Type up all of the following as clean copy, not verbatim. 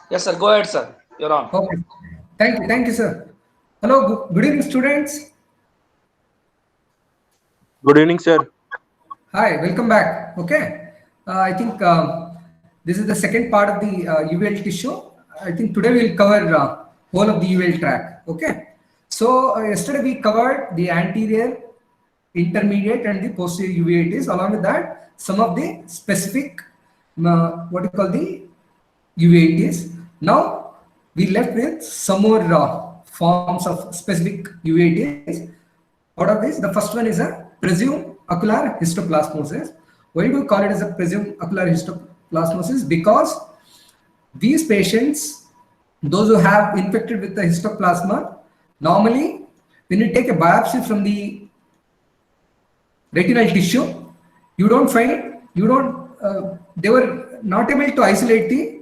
Yes, sir. Go ahead, sir. You're on. Okay. Thank you, sir. Hello, good evening, students. Good evening, sir. Hi, welcome back. Okay. I think this is the second part of the UVL tissue. I think today we'll cover whole of the UVL track. Okay. So yesterday we covered the anterior, intermediate, and the posterior UVATs. Along with that, some of the specific what you call the UVATs. Now we left with some more forms of specific UVATs. Out of this, the first one is a presumed ocular histoplasmosis. Why do we call it as a presumed ocular histoplasmosis? Because these patients, those who have infected with the histoplasma, normally when you take a biopsy from the retinal tissue, they were not able to isolate the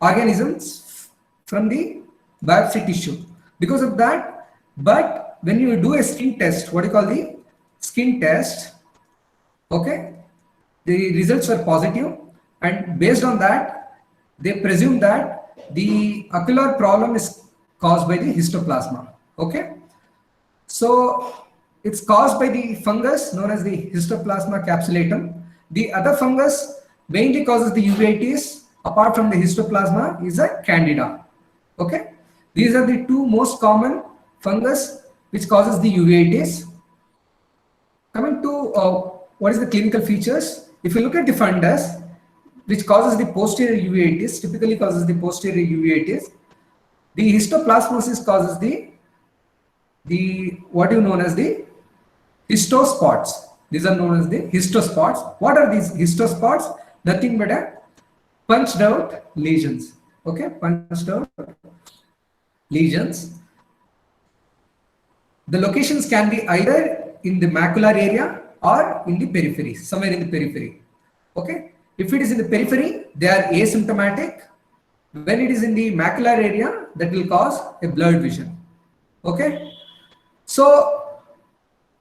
organisms from the biopsy tissue. Because of that, but when you do a skin test, what you call the skin test, okay, the results were positive, and based on that, they presume that the ocular problem is caused by the histoplasma. Okay, so it's caused by the fungus known as the Histoplasma capsulatum. The other fungus mainly causes the uveitis apart from the histoplasma is a candida. Okay, these are the two most common fungus which causes the uveitis. Coming to what is the clinical features? If you look at the fundus which causes the posterior uveitis, typically causes the posterior uveitis, the histoplasmosis causes the what you known as the histospots. These are known as the histospots. What are these histospots? Nothing but a punched out lesions. Okay, punched out lesions. The locations can be either in the macular area or in the periphery, somewhere in the periphery. Okay, if it is in the periphery, they are asymptomatic. When it is in the macular area, that will cause a blurred vision. Okay, so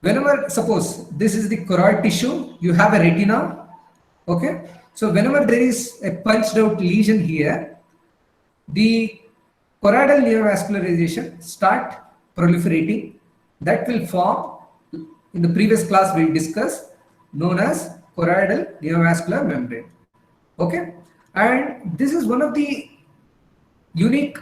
whenever, suppose this is the choroid tissue, you have a retina. Okay, so whenever there is a punched out lesion here, the choroidal neovascularization start proliferating. That will form, in the previous class we discussed, known as choroidal neovascular membrane. Okay, and this is one of the unique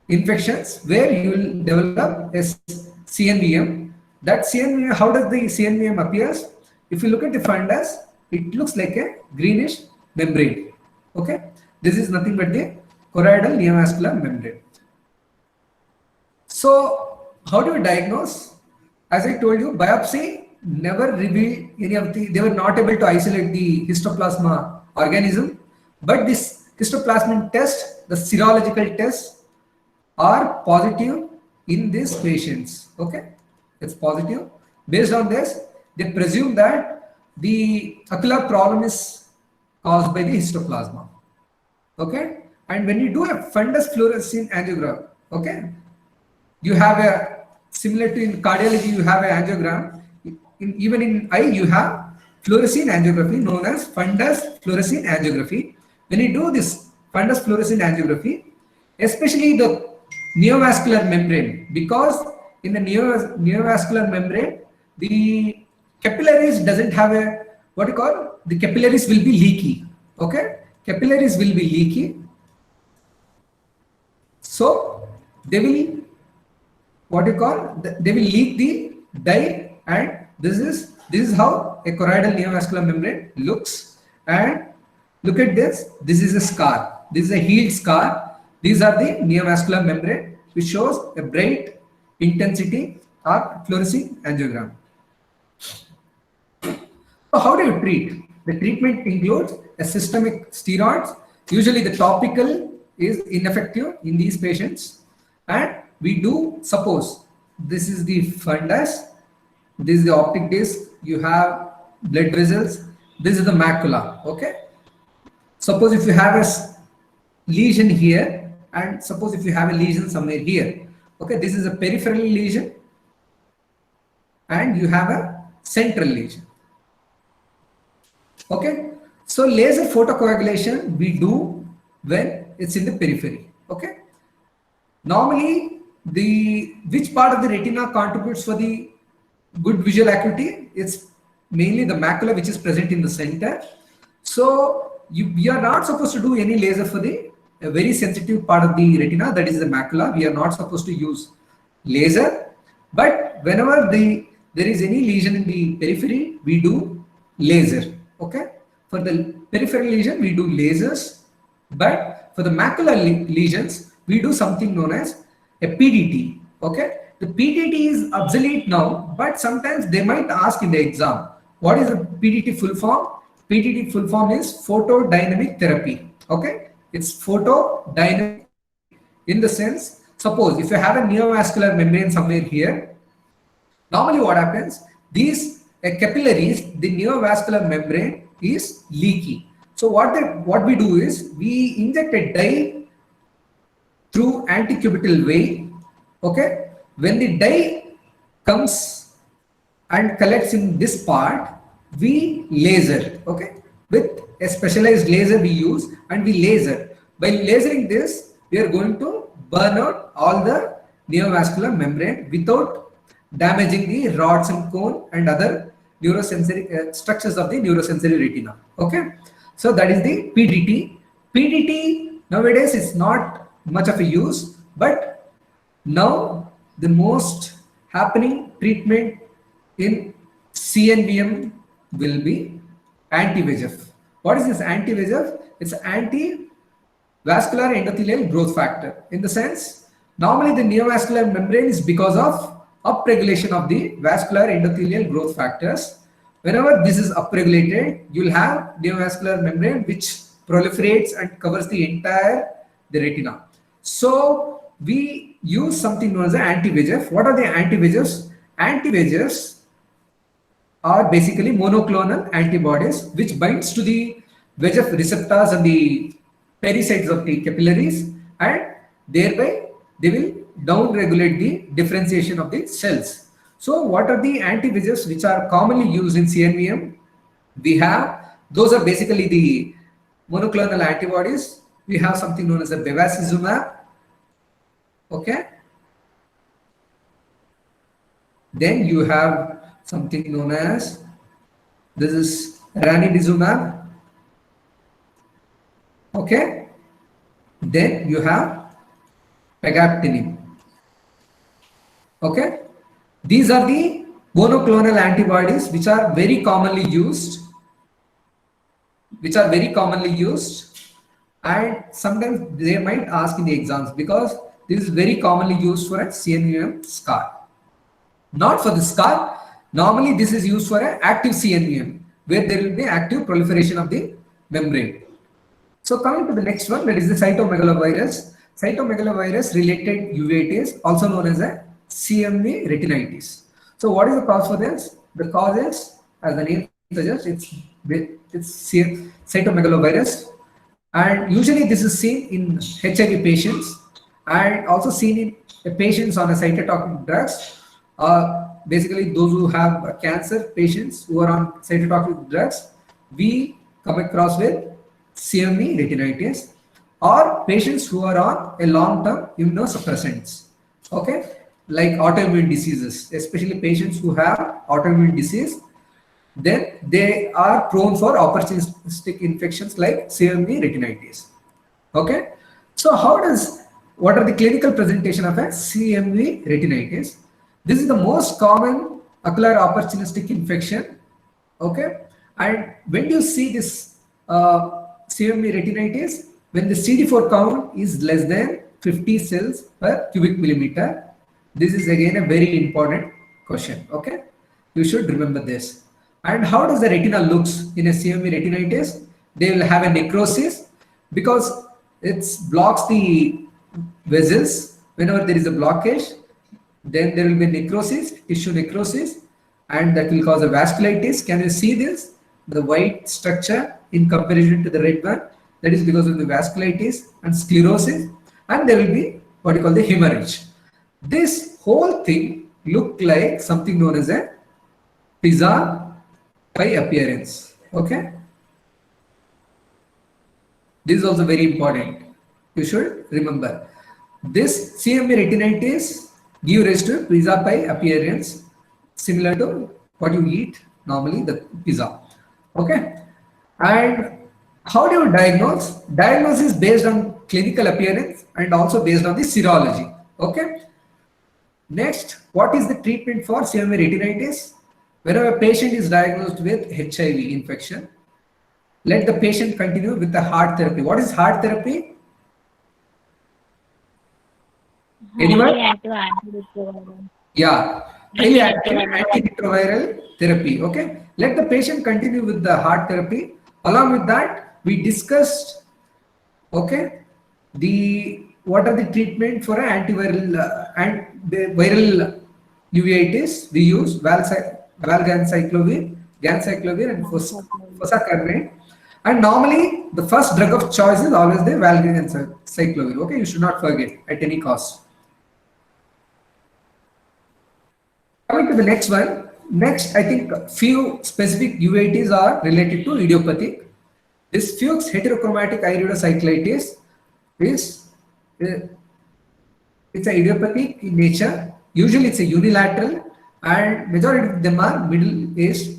infections where you will develop a CNVM. That CNVM, how does the CNVM appears? If you look at the fundus, it looks like a greenish membrane. Okay, this is nothing but the choroidal neovascular membrane. So how do you diagnose? As I told you, biopsy never revealed any of the, they were not able to isolate the histoplasma organism, but this histoplasmin test, the serological tests are positive in these patients. Okay, it's positive. Based on this, they presume that the ocular problem is caused by the histoplasma. Okay, and when you do a fundus fluorescein angiogram, okay, you have a, similar to in cardiology, you have an angiogram. Even in eye, you have fluorescein angiography known as fundus fluorescein angiography. When you do this fundus fluorescein angiography, especially the neovascular membrane, because in the neovascular membrane, the capillaries doesn't have a, what you call, the capillaries will be leaky. Okay, capillaries will be leaky, so they will, what you call, they will leak the dye, and this is how a choroidal neovascular membrane looks. And look at this, this is a scar, this is a healed scar. These are the neovascular membrane which shows a bright intensity of fluorescein angiogram. So how do you treat? The treatment includes a systemic steroids. Usually the topical is ineffective in these patients, and we do, suppose this is the fundus, this is the optic disc, you have blood vessels, this is the macula. Okay, suppose if you have a lesion here, and suppose if you have a lesion somewhere here, okay, this is a peripheral lesion and you have a central lesion. Okay, so laser photocoagulation we do when it's in the periphery. Okay. Normally, which part of the retina contributes for the good visual acuity? It's mainly the macula, which is present in the center. So you are not supposed to do any laser for the a very sensitive part of the retina, that is the macula. We are not supposed to use laser, but whenever there is any lesion in the periphery, we do laser. Okay, for the peripheral lesion we do lasers, but for the macular lesions we do something known as a PDT. Okay, the PDT is obsolete now, but sometimes they might ask in the exam, what is the PDT full form? PDT full form is photodynamic therapy. Okay, it's photodynamic in the sense, suppose if you have a neovascular membrane somewhere here, normally what happens, these capillaries, the neovascular membrane is leaky. So what we do is we inject a dye through antecubital vein. Okay, when the dye comes and collects in this part, we laser. Okay, with a specialized laser we use, and we laser. By lasering this, we are going to burn out all the neovascular membrane without damaging the rods and cone and other neurosensory structures of the neurosensory retina. Okay, so that is the PDT. PDT nowadays is not much of a use, but now the most happening treatment in CNVM will be anti-VEGF. What is this anti-VEGF? It's anti-vascular endothelial growth factor. In the sense, normally the neovascular membrane is because of upregulation of the vascular endothelial growth factors. Whenever this is upregulated, you'll have neovascular membrane which proliferates and covers the entire retina. So we use something known as the anti-VEGF. What are the anti-VEGFs? Anti-VEGFs are basically monoclonal antibodies which binds to the VEGF receptors on the pericytes of the capillaries, and thereby they will down-regulate the differentiation of the cells. So what are the anti-VEGFs which are commonly used in CNVM? We have, those are basically the monoclonal antibodies. We have something known as a bevacizumab. Okay. Then you have something known as, this is ranibizumab. Okay. Then you have pegaptinib. Okay. These are the monoclonal antibodies which are very commonly used, and sometimes they might ask in the exams because this is very commonly used for a CNVM scar. Not for the scar. Normally this is used for an active CNVM where there will be active proliferation of the membrane. So coming to the next one, that is the cytomegalovirus. Cytomegalovirus related uveitis, also known as a CMV retinitis. So what is the cause for this? The cause is, as the name suggests, it's cytomegalovirus, and usually this is seen in HIV patients and also seen in patients on a cytotoxic drugs. Basically those who have cancer patients who are on cytotoxic drugs, we come across with CMV retinitis, or patients who are on a long-term immunosuppressants. Okay, like autoimmune diseases, especially patients who have autoimmune disease, then they are prone for opportunistic infections like CMV retinitis. Okay, so what are the clinical presentation of a CMV retinitis? This is the most common ocular opportunistic infection. Okay, and when you see this CMV retinitis, when the CD4 count is less than 50 cells per cubic millimeter, this is again a very important question. Okay, you should remember this. And how does the retina looks in a CMV retinitis? They will have a necrosis because it blocks the vessels. Whenever there is a blockage, then there will be necrosis, tissue necrosis, and that will cause a vasculitis. Can you see this? The white structure in comparison to the red one, that is because of the vasculitis and sclerosis, and there will be what you call the hemorrhage. This whole thing look like something known as a pizza by appearance. Okay, this is also very important. You should remember. This CMV retinitis give rise to pizza pie appearance similar to what you eat normally, the pizza. Okay. And how do you diagnose? Diagnosis is based on clinical appearance and also based on the serology. Okay. Next, what is the treatment for CMV retinitis? Whenever a patient is diagnosed with HIV infection, let the patient continue with the heart therapy. What is heart therapy? Anyone? Yeah, highly active antiretroviral therapy. Okay, let the patient continue with the heart therapy. Along with that, we discussed, okay, the what are the treatment for antiviral and the viral uveitis. We use valganciclovir, ganciclovir, and fosacarnate. And normally, the first drug of choice is always the valganciclovir. Okay, you should not forget at any cost. Coming to the next one. Next, I think few specific uveitis are related to idiopathic. This Fuchs heterochromatic iridocyclitis is it's a idiopathic in nature. Usually, it's a unilateral, and majority of them are middle-aged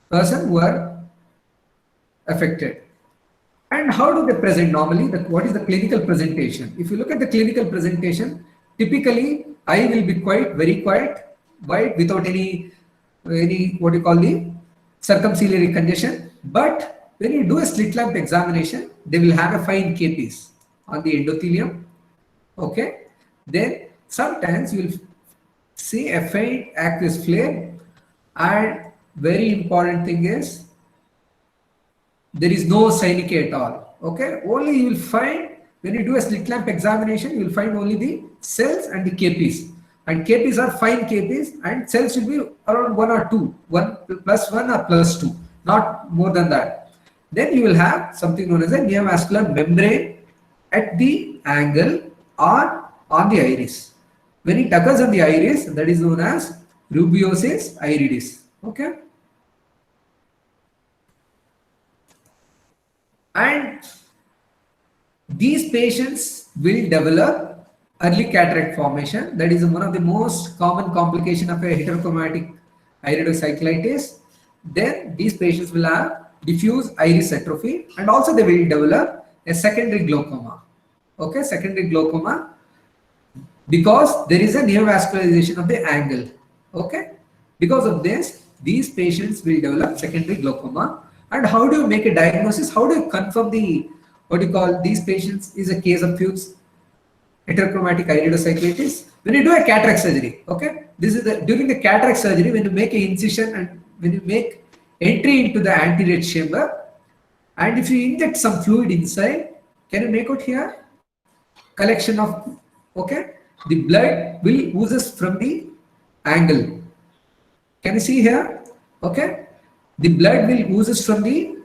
person who are affected. And how do they present normally? What is the clinical presentation? If you look at the clinical presentation, typically eye will be very quiet, white without any what you call the circumciliary congestion. But when you do a slit lamp examination, they will have a fine capice on the endothelium. Okay, then sometimes you will see a faint aqueous flare, and very important thing is there is no synechia at all. Okay, only you will find when you do a slit lamp examination, you will find only the cells and the capice. And capices are fine capices, and cells will be around 1 or 2, 1 plus 1 or plus 2, not more than that. Then you will have something known as a neovascular membrane at the angle or on the iris. When it occurs on the iris, that is known as rubeosis iridis. Okay. And these patients will develop early cataract formation. That is one of the most common complication of a heterochromatic iridocyclitis. Then these patients will have diffuse iris atrophy, and also they will develop a secondary glaucoma. Okay, secondary glaucoma, because there is a neovascularization of the angle. Okay, because of this, these patients will develop secondary glaucoma. And how do you make a diagnosis? How do you confirm the what you call these patients is a case of Fuchs heterochromatic iridocyclitis? When you do a cataract surgery, okay, this is during the cataract surgery, when you make an incision and when you make entry into the anterior chamber, and if you inject some fluid inside, can you make out here? Collection of, okay, the blood will oozes from the angle. Can you see here? Okay, the blood will oozes from the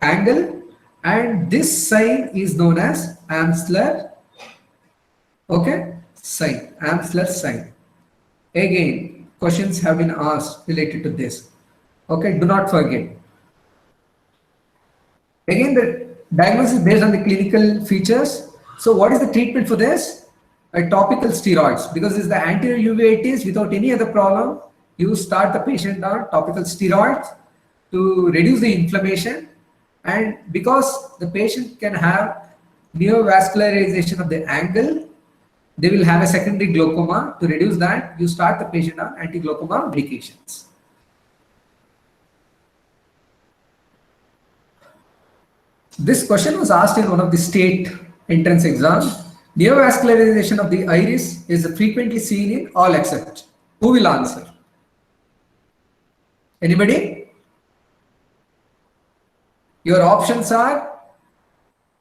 angle, and this sign is known as Amsler. Okay, sign, Amsler sign. Again, questions have been asked related to this. Okay, do not forget. Again, the diagnosis is based on the clinical features. So what is the treatment for this? A topical steroids, because it's the anterior uveitis without any other problem. You start the patient on topical steroids to reduce the inflammation, and because the patient can have neovascularization of the angle, they will have a secondary glaucoma. To reduce that, you start the patient on anti-glaucoma medications. This question was asked in one of the state entrance exams. Neovascularization of the iris is frequently seen in all except. Who will answer? Anybody? Your options are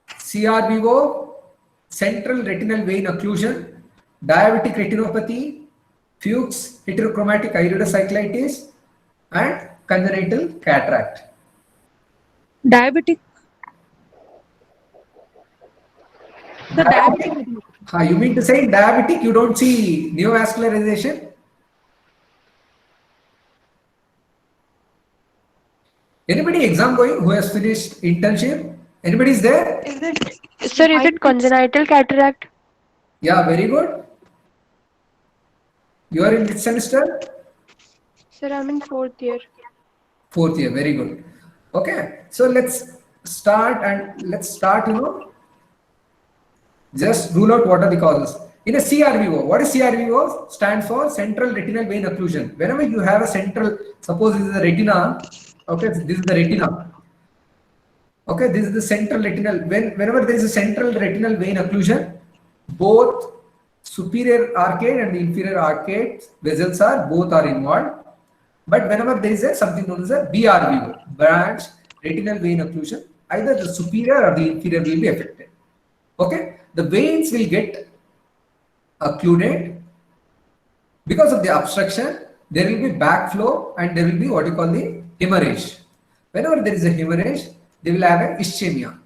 CRVO, central retinal vein occlusion, diabetic retinopathy, Fuchs heterochromatic iridocyclitis, and congenital cataract. Diabetic. The diabetic. You mean to say in diabetic you don't see neovascularization? Anybody exam going who has finished internship Anybody is there? Sir, is it congenital cataract? Yeah, very good. You are in which semester? Sir, I'm in 4th year. Fourth year, very good. Okay, so let's start, just rule out what are the causes. In a CRVO, what is CRVO? Stands for central retinal vein occlusion. Whenever you have a central, suppose this is the retina, okay, this is the retina. Okay, this is the central retinal. Whenever there is a central retinal vein occlusion, both superior arcade and the inferior arcade vessels both are involved. But whenever there is something known as a BRVO, branch retinal vein occlusion, either the superior or the inferior will be affected. Okay, the veins will get occluded. Because of the obstruction, there will be backflow and there will be what you call the hemorrhage. Whenever there is a hemorrhage, they will have a ischemia.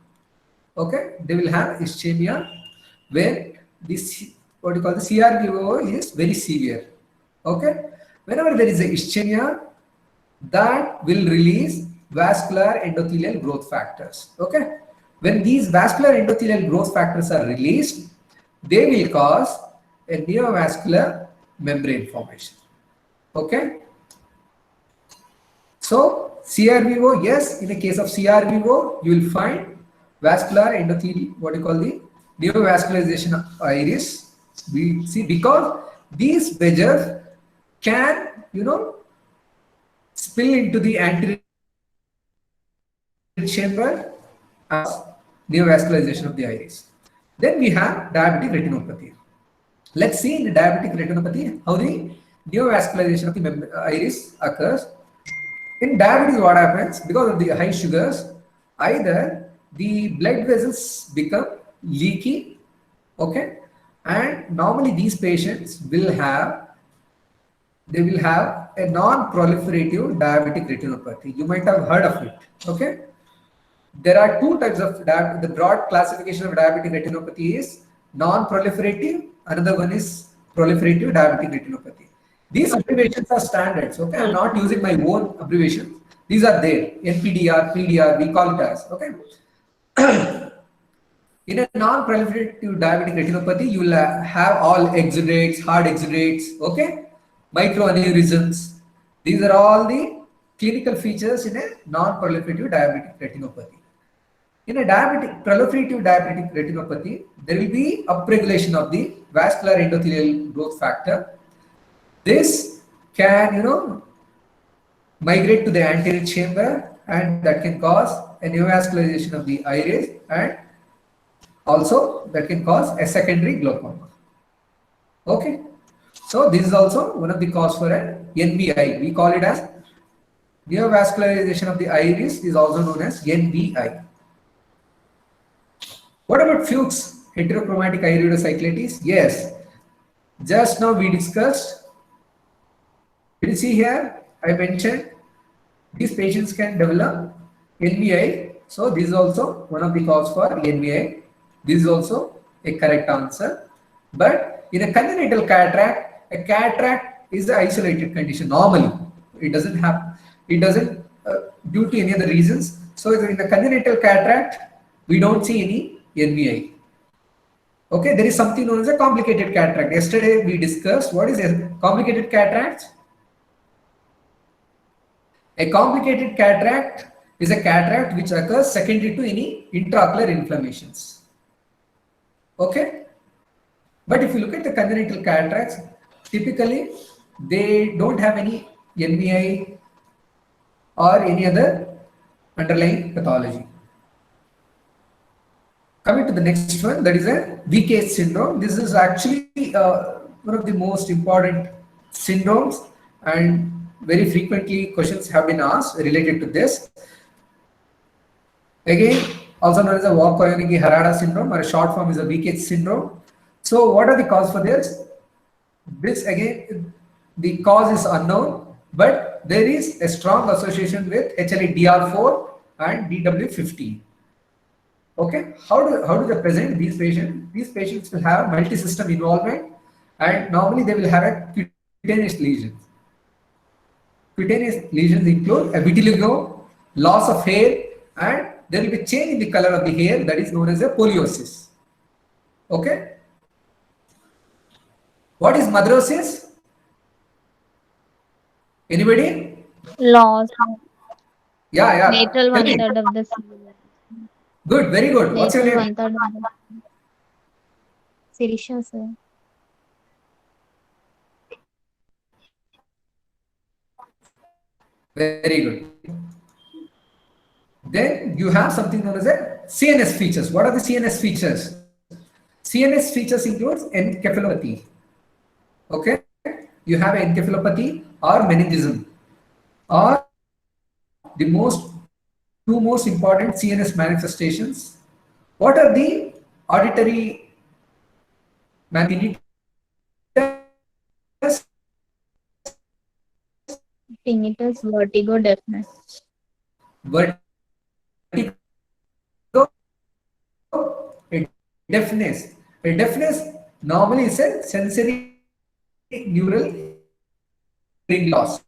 Okay, they will have ischemia where this what you call the CRVO is very severe. Okay, whenever there is a ischemia, that will release vascular endothelial growth factors. Okay, when these vascular endothelial growth factors are released, they will cause a neovascular membrane formation. Okay, so CRVO, yes, in the case of CRVO, you will find vascular endothelial, what you call the neovascularization of iris. We see because these wedges can, spill into the anterior chamber as neovascularization of the iris. Then we have diabetic retinopathy. Let's see in the diabetic retinopathy how the neovascularization of the iris occurs. In diabetes, what happens? Because of the high sugars, either the blood vessels become leaky, okay, and normally these patients will have a non-proliferative diabetic retinopathy. You might have heard of it. Okay, there are two types of the broad classification of diabetic retinopathy is non-proliferative. Another one is proliferative diabetic retinopathy. These abbreviations are standards. Okay, I'm not using my own abbreviations. These are there. NPDR, PDR, we call it as. Okay. In a non-proliferative diabetic retinopathy, you will have all exudates, hard exudates. Okay, microaneurysms. These are all the clinical features in a non-proliferative diabetic retinopathy. In a proliferative diabetic retinopathy, there will be upregulation of the vascular endothelial growth factor. This can, migrate to the anterior chamber, and that can cause a neovascularization of the iris, and also that can cause a secondary glaucoma. Okay, so this is also one of the cause for an NVI. We call it as neovascularization of the iris is also known as NVI. What about Fuchs heterochromatic iridocyclitis? Yes, just now we discussed. You see here, I mentioned these patients can develop NVI. So this is also one of the cause for NVI. This is also a correct answer. But in a congenital cataract, a cataract is an isolated condition. Normally, it doesn't due to any other reasons. So in the congenital cataract, we don't see any NVI. Okay, there is something known as a complicated cataract. Yesterday we discussed what is a complicated cataract. A complicated cataract is a cataract which occurs secondary to any intraocular inflammations. Okay, but if you look at the congenital cataracts, typically they don't have any NVI or any other underlying pathology. Coming to the next one, that is a VK syndrome. This is actually one of the most important syndromes, and very frequently questions have been asked related to this. Again, also known as a Vogt-Koyanagi-Harada syndrome, or a short form is a VK syndrome. So what are the causes for this? This again, the cause is unknown, but there is a strong association with HLA-DR4 and DW15. Okay, how do they present these patients? These patients will have multi-system involvement, and normally they will have a cutaneous lesions. Cutaneous lesions include a vitiligo, loss of hair, and there will be change in the color of the hair, that is known as a poliosis. Okay. What is motheriosis? Anybody? Loss. Yeah. Lateral Tell one me. third of the Good, very good. What's your lateral name? 1/3 of the Sirisha, sir. Very good. Then you have something known as a CNS features. What are the CNS features? CNS features includes encephalopathy. Okay, you have encephalopathy or meningism, or the two most important CNS manifestations. What are the auditory tinnitus, Tinnitus, vertigo, deafness. vertigo, a deafness. A deafness normally is a sensory neural hearing loss.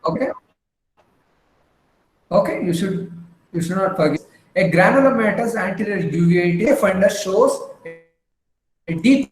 Okay. Okay, you should not forget. A granulomatous anterior uveitis fundus shows a deep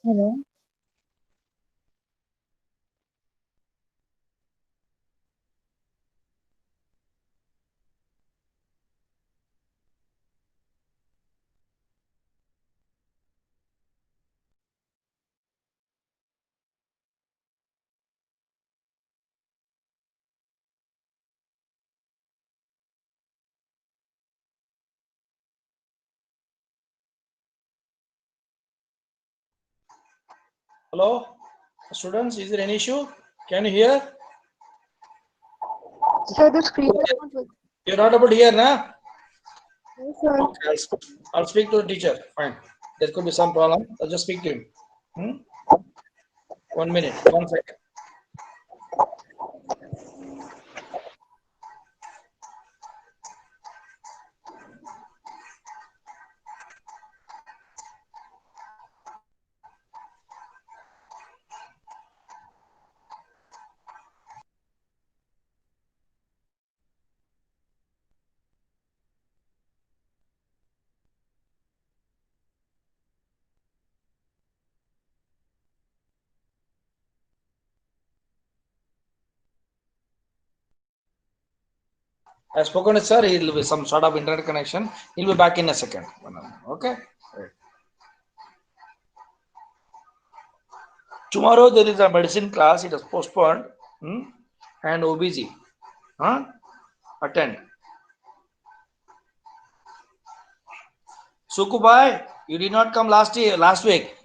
Hello. Hello, students, is there any issue? Can you hear? Sir, the screen is not visible. You're not able to hear, na? Yes, sir. Okay, I'll speak to the teacher. Fine. There could be some problem. I'll just speak to him. 1 minute, 1 second. I've spoken to sir. He'll be some sort of internet connection. He'll be back in a second. Okay. Right. Tomorrow there is a medicine class. It is postponed. And OBG. Attend. Sukubai, you did not come last week.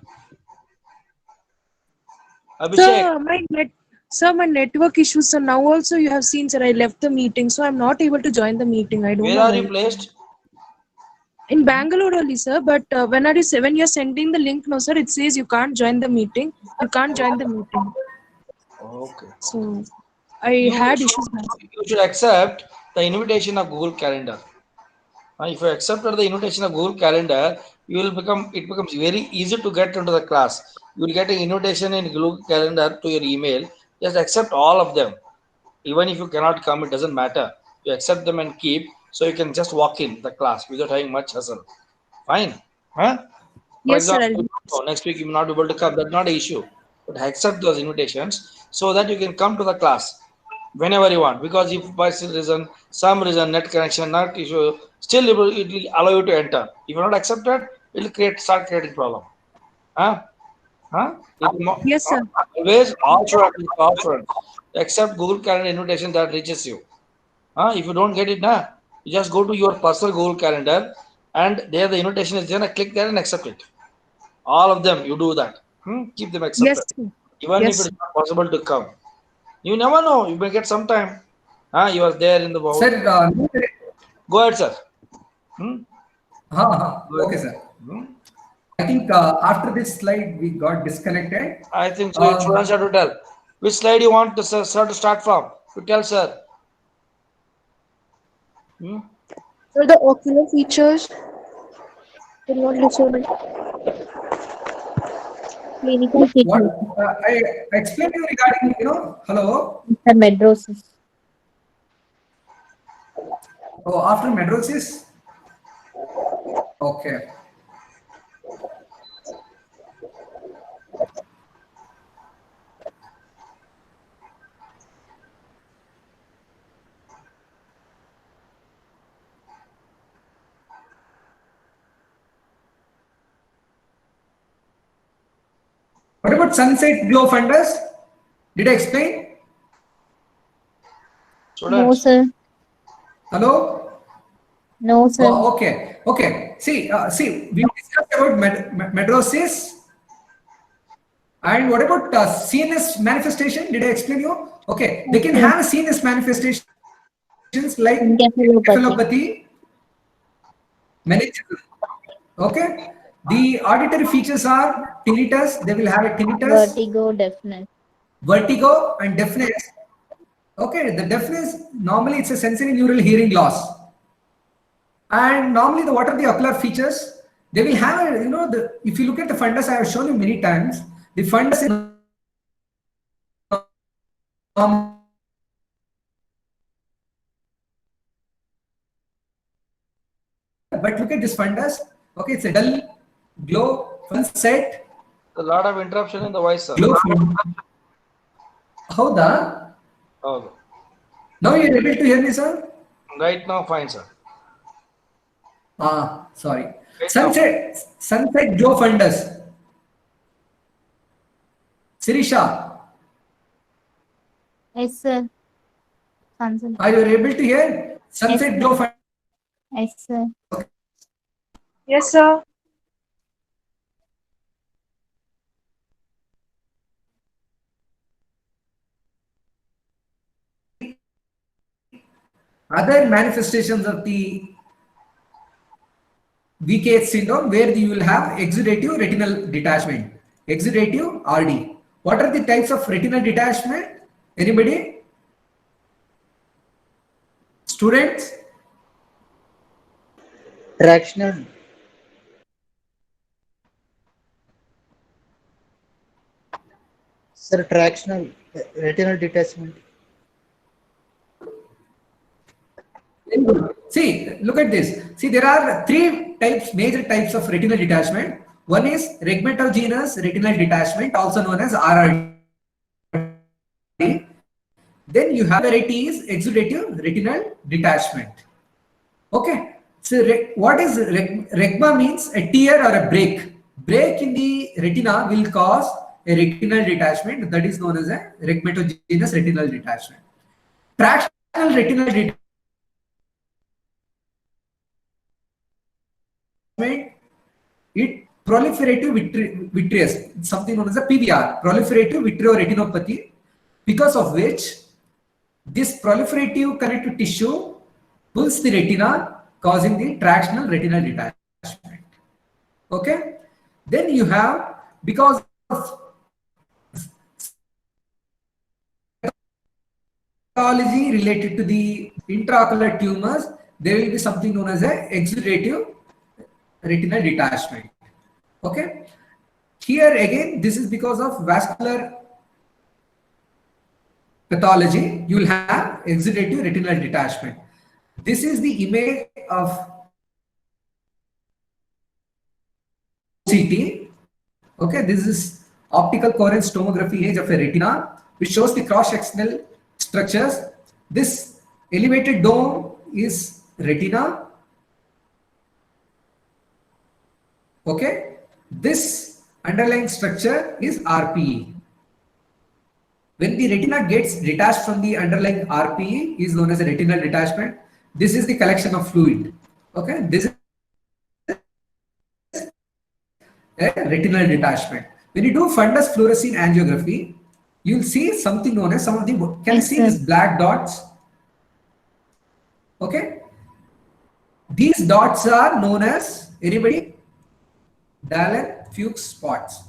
Abhishek. Sir, my network issues. So now also you have seen, sir, I left the meeting, so I'm not able to join the meeting. I don't Where know are why. you placed? In Bangalore only, sir. But when you're sending the link, no, sir, it says you can't join the meeting. You can't join the meeting. Okay. So I You had issues. should accept the invitation of Google Calendar. If you accepted the invitation of Google Calendar, it becomes very easy to get into the class. You will get an invitation in Google Calendar to your email. Just accept all of them. Even if you cannot come, it doesn't matter. You accept them and keep, so you can just walk in the class without having much hassle. Fine. For Yes, example, sir. next week you may not be able to come. That's not an issue. But accept those invitations so that you can come to the class. whenever you want, because if by some reason net connection not issue, still it will allow you to enter. If you're not accepted, it will start creating problem. Huh? Huh? Yes, sir. Always all students accept Google Calendar invitation that reaches you. If you don't get it, you just go to your personal Google Calendar and there the invitation is there. Click there and accept it. All of them, you do that. Keep them Yes, accepted. sir. Even if Yes. it is not possible to come, you never know. You may get some time. You are there in the bowl. Sir, Go ahead, sir. Hmm? okay, sir. Hmm? I think after this slide we got disconnected. I think so. Students have to tell which slide you want to sir to start from. You tell sir. For the ocular features, will not listen. Clinical What features. I explained you regarding, hello. Medrosis. Oh, after medrosis. Okay. What about sunset glow fundus? Did I explain? No, Students. sir. Hello? No, sir. Oh, okay. Okay. See, we discussed about medrosis. And what about CNS manifestation? Did I explain you? Okay. They can have CNS manifestations like encephalopathy, meningitis. Okay. The auditory features are tinnitus. They will have a tinnitus, Vertigo, deafness. vertigo, and deafness. Okay, the deafness normally it's a sensory neural hearing loss. And normally, what are the ocular features? They will have a, if you look at the fundus, I have shown you many times. The fundus is but look at this fundus. Okay, it's a dull glow sunset. A lot of interruption in the voice, sir. Glow fundus. How the? Okay. Now you're able to hear me, sir? Right now, fine, sir. Sorry. Sunset glow fundus. Sirisha, Yes, sir. Sunset. are you able to hear? Sunset Yes, glow fundus. Yes, sir. Yes, sir. Other manifestations of the VKH syndrome where you will have exudative retinal detachment, exudative RD. What are the types of retinal detachment? Anybody? Students? Tractional. Sir, tractional retinal detachment. See, look at this. See, there are three major types of retinal detachment. One is rhegmatogenous retinal detachment, also known as RRD. Then you have variety is exudative retinal detachment. Okay. So what is rhegma means a tear or a break. Break in the retina will cause a retinal detachment that is known as a rhegmatogenous retinal detachment. Tractional retinal detachment, it proliferative vitreous, something known as a PVR, proliferative vitreoretinopathy, because of which this proliferative connective tissue pulls the retina, causing the tractional retinal detachment. Okay. Then you have, because of pathology related to the intraocular tumors, there will be something known as a exudative retinal detachment. Okay. Here again, this is because of vascular pathology, you will have exudative retinal detachment. This is the image of CT. Okay, this is optical coherence tomography image of a retina, which shows the cross-sectional structures. This elevated dome is retina. Okay. This underlying structure is RPE. When the retina gets detached from the underlying RPE is known as a retinal detachment. This is the collection of fluid. Okay. This is a retinal detachment. When you do fundus fluorescein angiography, you'll see something known as some of the, can you Yes, see sir. these black dots? Okay. These dots are known as, anybody? Dahlen-Fuchs spots.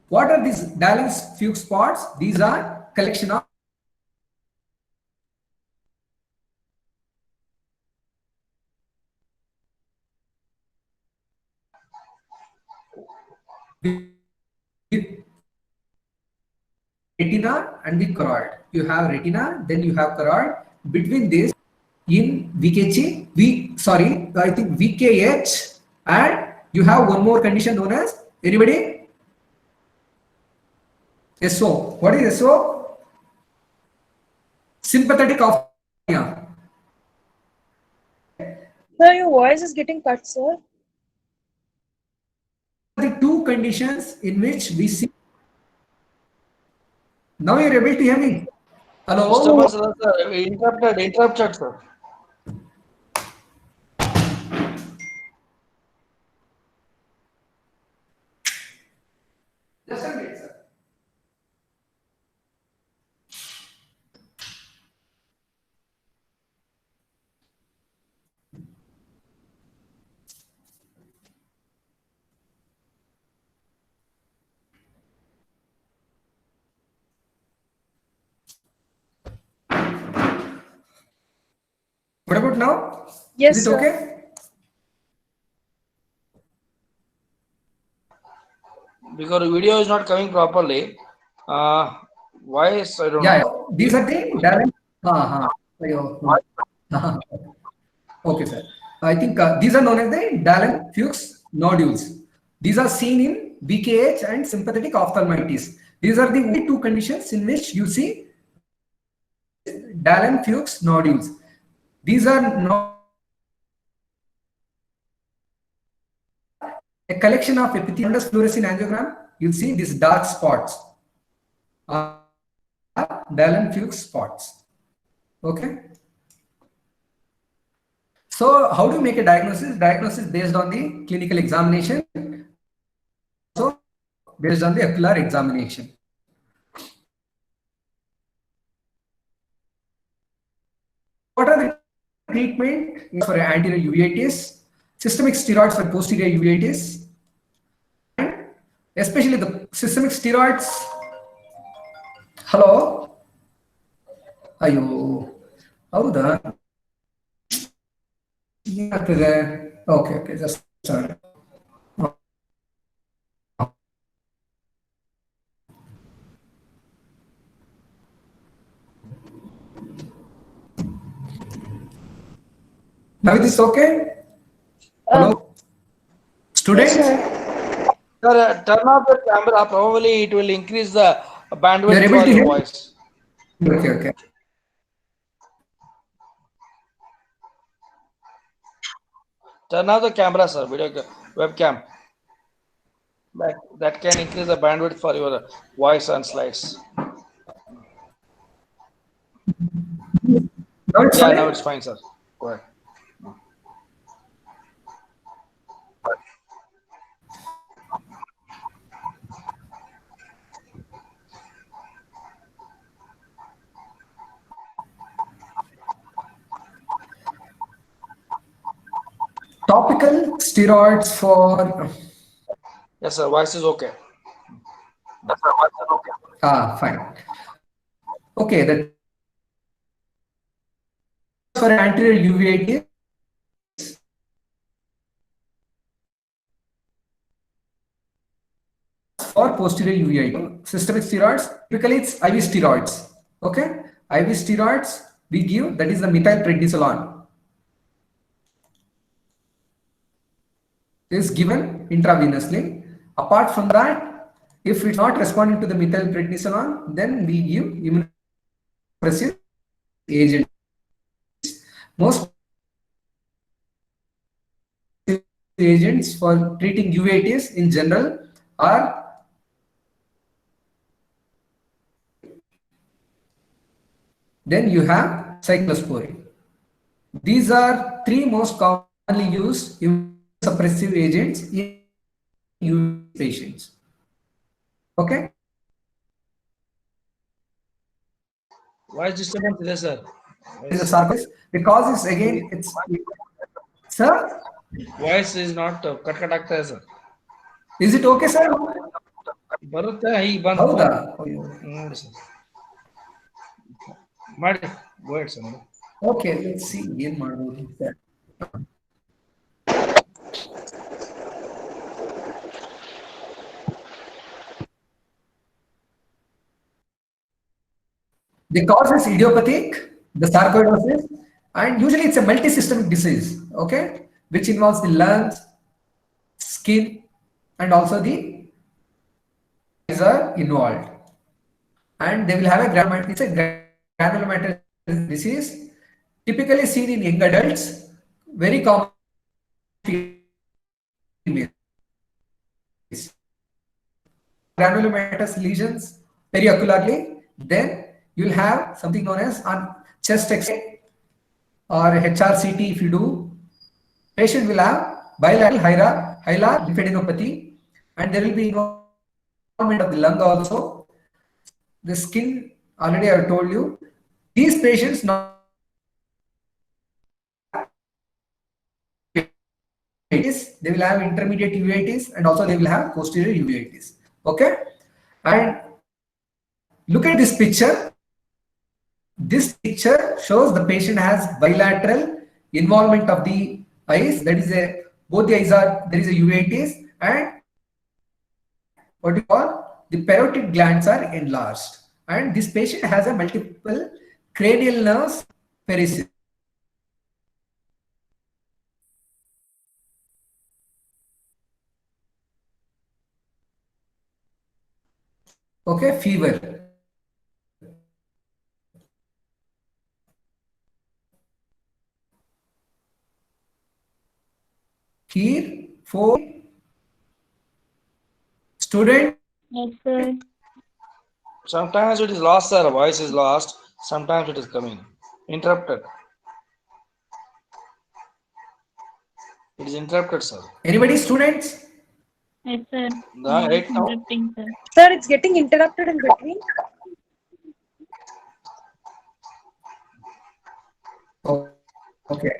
What are these Dahlen-Fuchs spots? These are collection of retina and the choroid. You have retina, then you have choroid. Between this, in I think VKH, and you have one more condition known as, anybody? SO. What is SO? Sympathetic ophthalmia. Sir, your voice is getting cut, sir. The two conditions in which we see. Now you're able to hear me. Hello. Disturbance, sir. Interrupted, sir. Just a minute, sir. What about now? Yes, Is it sir. okay? Because the video is not coming properly. Why is, I don't Yeah, know. these are the direct. Okay, sir. I think these are known as the Dahlen-Fuchs nodules. These are seen in BKH and sympathetic ophthalmitis. These are the only two conditions in which you see Dahlen-Fuchs nodules. These are not a collection of epithelial fluorescein angiogram. You'll see these dark spots are Dahlen-Fuchs spots. Okay. So how do you make a diagnosis? Diagnosis based on the clinical examination, so based on the ocular examination. What are the treatment for anterior uveitis, systemic steroids for posterior uveitis, and especially the systemic steroids. Hello? Ayo. Howda? Okay, just sorry. Now is this okay? Hello? Students? Yes, sir. Sir, turn off the camera. Probably it will increase the You're bandwidth able for to your hear? voice. Okay. Turn off the camera, sir. Webcam. That can increase the bandwidth for your voice and slides. Now it's Yeah, fine? now it's fine, sir. Go ahead. Topical steroids for Yes, sir. Voice is okay. fine. Okay, the for anterior uveitis or posterior uveitis. Systemic steroids, typically it's IV steroids. Okay, IV steroids we give, that is the methylprednisolone. Is given intravenously. Apart from that, If it's not responding to the methylprednisolone, then we give immunosuppressive agents. Most agents for treating uveitis in general are then you have cyclosporine. These are three most commonly used immunosuppressive agents in UV patients. Okay. Why is disturbance there, sir? Is a sarcoidosis. The cause is again it's sir. Voice is not cut ಆಗ್ತಾ ಇದೆ, sir. Is it okay, sir? ಬರುತ್ತೆ ಈಗ ಬಂದು ಹೌದಾ? ನೋಡಿ sir ಮಾಡಿ ಗೋಡ್ sir. Okay, let's see ಏನ್ ಮಾಡ್ಬೋದು. The cause is idiopathic, the sarcoidosis, and usually it's a multi-systemic disease, okay, which involves the lungs, skin, and also the eyes are involved. And they will have a granulomatous disease, typically seen in young adults, very common females. Granulomatous lesions periocularly, then you'll have something known as on chest X-ray or HRCT. If you do, patient will have bilateral hilar lymphadenopathy, and there will be involvement of the lung also. The skin, already I have told you, these patients not they will have intermediate uveitis and also they will have posterior uveitis. Okay, and look at this picture. This picture shows the patient has bilateral involvement of the eyes. That is both the eyes are, there is a uveitis, and what you call the parotid glands are enlarged. And this patient has a multiple cranial nerves paresis. Okay, fever. Here, for student. Yes, sir. Sometimes it is lost, sir. Voice is lost. Sometimes it is coming. Interrupted. It is interrupted, sir. Anybody, students? Yes, sir. Right now. Interrupting, sir. Sir, it's getting interrupted in between. Oh, okay.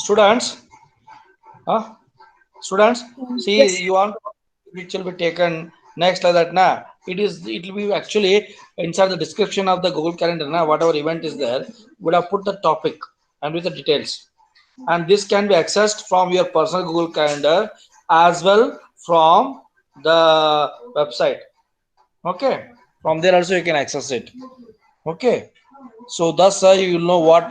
Students, students, see, Yes. you want which will be taken next like that. Now, it will be actually inside the description of the Google Calendar. Now, whatever event is there, would have put the topic and with the details. And this can be accessed from your personal Google Calendar as well from the website. Okay, from there also you can access it. Okay, so thus you will know what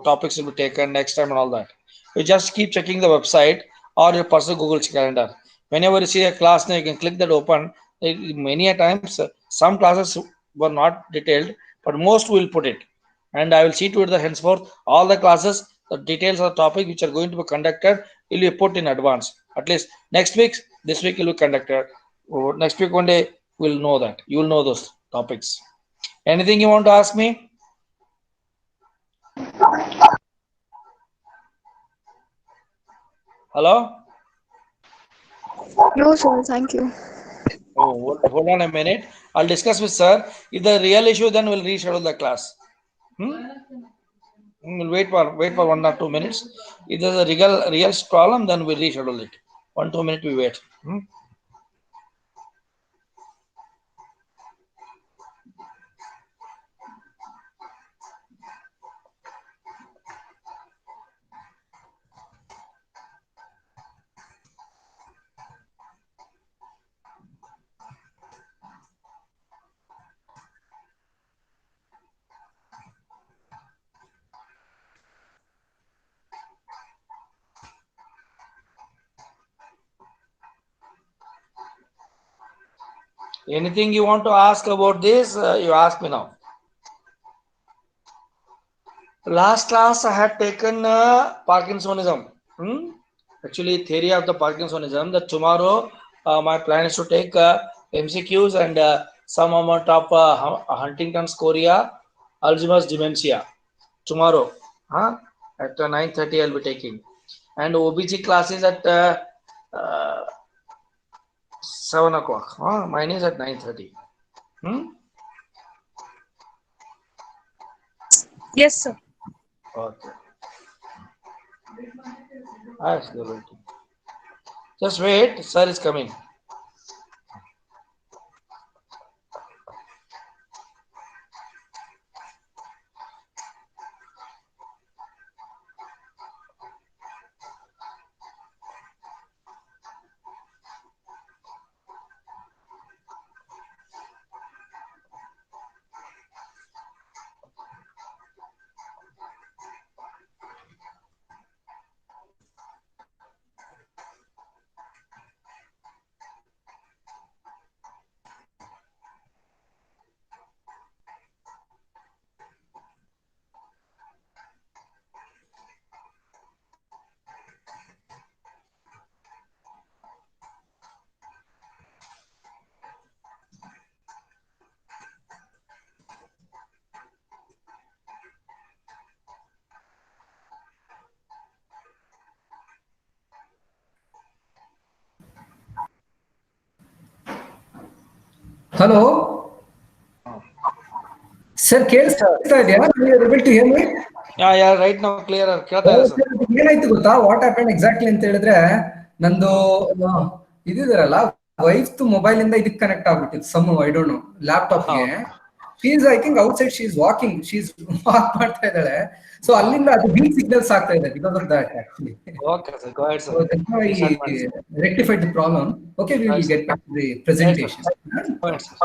topics will be taken next time and all that. You just keep checking the website or your personal Google Calendar. Whenever you see a class, now you can click that open. Many a times, some classes were not detailed, but most will put it. And I will see to it that henceforth all the classes, the details of the topic which are going to be conducted will be put in advance. At least next week, this week will be conducted. Next week one day we'll know that. You will know those topics. Anything you want to ask me? Hello? No, sir. Thank you. Oh, hold on a minute. I'll discuss with sir. If the real issue, then we'll reschedule the class. We'll wait for 1 or 2 minutes. If there's a real problem, then we'll reschedule it. 1-2 minutes we wait. Anything you want to ask about this? You ask me now. Last class I had taken Parkinsonism. Actually, theory of the Parkinsonism. That tomorrow my plan is to take MCQs and some amount of Huntington's chorea, Alzheimer's dementia. Tomorrow, at 9:30 I'll be taking, and OBG classes at 7 o'clock. Mine is at 9:30. Yes, sir. Okay. They're waiting. Just wait, sir is coming. Hello, sir. ಕೇಳಿಸ್ತಾ ಇದೆಯಾ? You are able to hear me? Yeah, right now clear. ಕೇಳ್ತಾ ಇದೆ sir. ಏನಾಯ್ತು ಗೊತ್ತಾ? What happen exactly ಅಂತ ಹೇಳಿದ್ರೆ ನಂದು ಇದಿರಲ್ಲ wife mobile ಇಂದ ಇದಕ್ಕೆ ಕನೆಕ್ಟ್ ಆಗ್ಬಿಟ್ಟಿತ್ತು. ಸಮ್ ಐ ಡೋಂಟ್ ನೋ ಲ್ಯಾಪ್ಟಾಪ್ಗೆ. She is I think outside she is walking. She is walk ಮಾಡ್ತಾ ಇದ್ದಾಳೆ. ಸೊ ಅಲ್ಲಿಂದ ಅದು ವೀಕ್ ಸಿಗ್ನಲ್ಸ್ ಆಗ್ತಾ ಇದೆ because of that actually. Okay, sir. Go ahead, sir. So that's why rectified the problem. Okay, we will get back to the presentation. Go ahead, sir.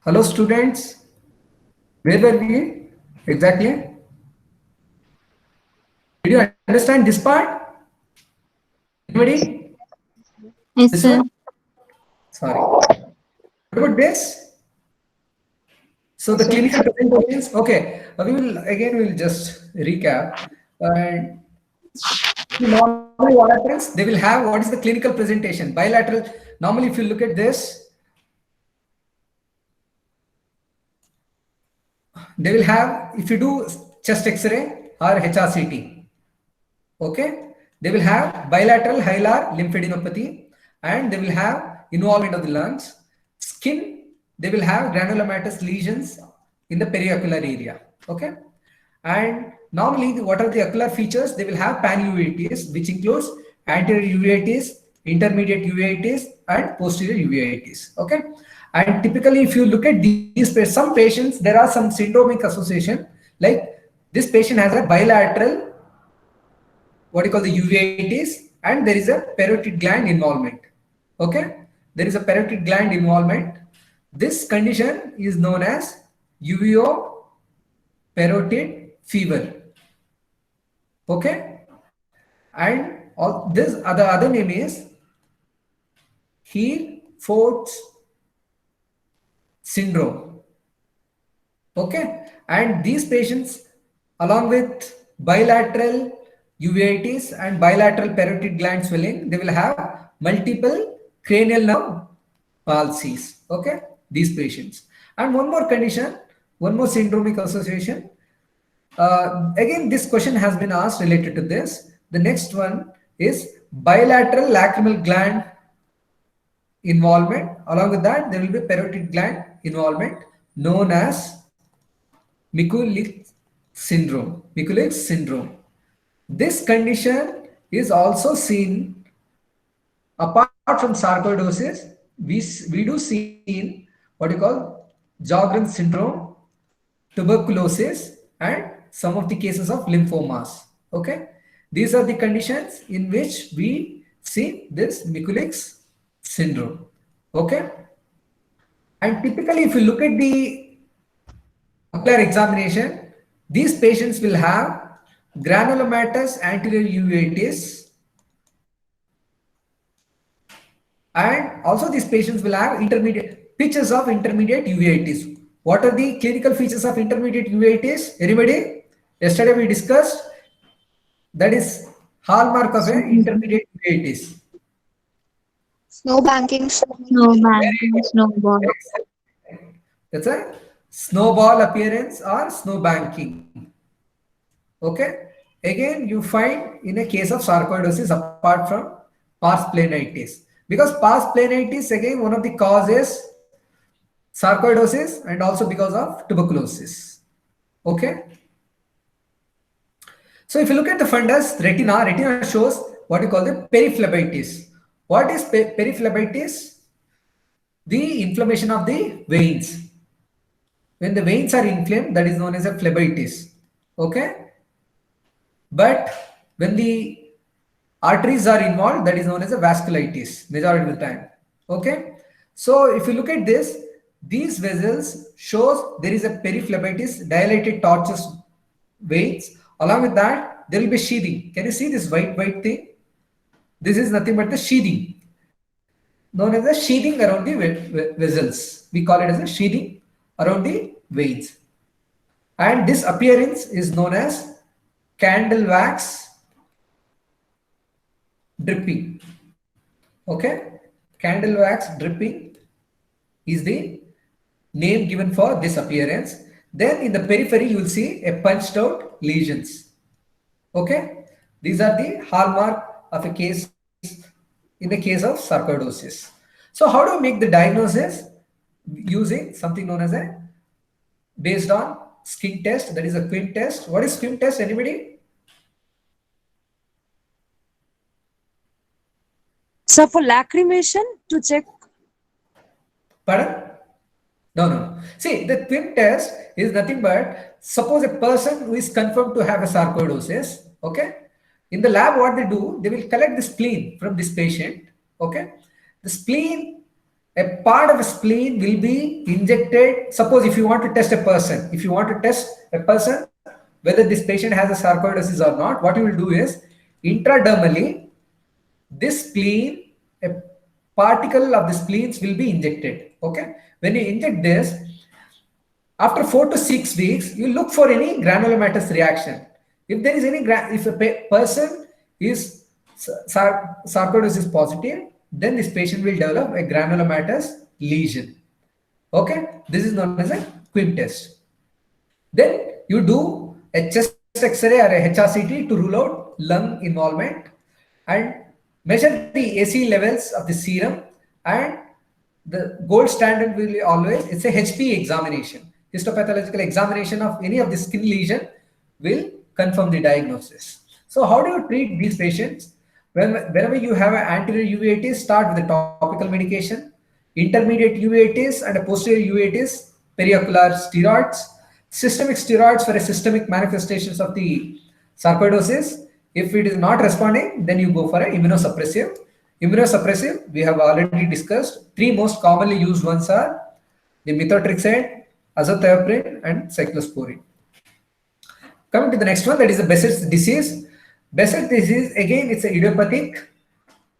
Hello, students. Where were we exactly? Did you understand this part? Anybody? Yes, This sir. one? Sorry. What about this? So the clinical presentations. Okay, we will just recap. And normally what happens? They will have what is the clinical presentation? Bilateral. Normally, if you look at this, they will have, if you do chest X-ray or HRCT, okay, they will have bilateral hilar lymphadenopathy and they will have involvement of the lungs. Skin, they will have granulomatous lesions in the periocular area. Okay, and normally what are the ocular features? They will have pan-uveitis, which includes anterior uveitis, intermediate uveitis, and posterior uveitis. Okay, and typically if you look at these, some patients, there are some syndromic association, like this patient has a bilateral, what you call the uveitis, and there is a parotid gland involvement. Okay, there is a parotid gland involvement. This condition is known as uveo-parotid fever. Okay, and all this other name is Heerfords syndrome. Okay, and these patients, along with bilateral uveitis and bilateral parotid gland swelling, they will have multiple cranial nerve palsies. Okay, these patients. And one more condition, one more syndromic association. Again, this question has been asked related to this. The next one is bilateral lacrimal gland involvement. Along with that, there will be parotid gland involvement known as Mikulicz syndrome. Mikulicz syndrome. This condition is also seen apart from sarcoidosis. We do see in what you call Sjogren's syndrome, tuberculosis, and some of the cases of lymphomas. Okay, these are the conditions in which we see this Mikulicz syndrome. Okay, and typically if you look at the ocular examination, these patients will have granulomatous anterior uveitis, and also these patients will have intermediate pictures of intermediate uveitis. What are the clinical features of intermediate uveitis? Anybody? Yesterday we discussed that is hallmark of an intermediate uveitis. Snow banking. Snowbanking, snowball. That's a snowball appearance or snow banking. Okay. Again, you find in a case of sarcoidosis apart from pars planitis, because pars planitis again one of the causes sarcoidosis and also because of tuberculosis. Okay. So if you look at the fundus, retina shows what you call the periphlebitis. What is periphlebitis? The inflammation of the veins. When the veins are inflamed, that is known as a phlebitis. Okay. But when the arteries are involved, that is known as a vasculitis majority of the time. Okay. So if you look at this, these vessels shows there is a periphlebitis, dilated tortuous veins. Along with that, there will be sheathing. Can you see this white thing? This is nothing but the sheathing, known as the sheathing around the vessels. We call it as a sheathing around the veins. And this appearance is known as candle wax dripping. Okay, candle wax dripping is the name given for this appearance. Then in the periphery, you will see a punched out lesions. Okay, these are the hallmark of a case in the case of sarcoidosis. So how do we make the diagnosis? Using something known as a based on skin test, that is a Quint test. What is Quint test? Anybody? So for lacrimation to check. Pardon? No. See, the Quint test is nothing but, suppose a person who is confirmed to have a sarcoidosis, okay? In the lab, what they do, they will collect the spleen from this patient, okay? The spleen, a part of a spleen will be injected. Suppose if you want to test a person, whether this patient has a sarcoidosis or not, what you will do is, intradermally, this spleen, a particle of the spleens will be injected, okay? When you inject this, after 4 to 6 weeks, you look for any granulomatous reaction. If there is any, if a person is sarcoidosis positive, then this patient will develop a granulomatous lesion. Okay, this is known as a Quint test. Then you do a chest X-ray or a HRCT to rule out lung involvement, and measure the ACE levels of the serum, and the gold standard will be always, it's a HP examination. Histopathological examination of any of the skin lesion will confirm the diagnosis. So how do you treat these patients? Whenever you have an anterior uveitis, start with the topical medication, intermediate uveitis and a posterior uveitis, periocular steroids, systemic steroids for a systemic manifestations of the sarcoidosis. If it is not responding, then you go for an immunosuppressive. Immunosuppressive, we have already discussed. Three most commonly used ones are the methotrexate, azathioprine, and cyclosporine. Coming to the next one, that is the Behçet's disease. Behçet's disease, again, it's a idiopathic.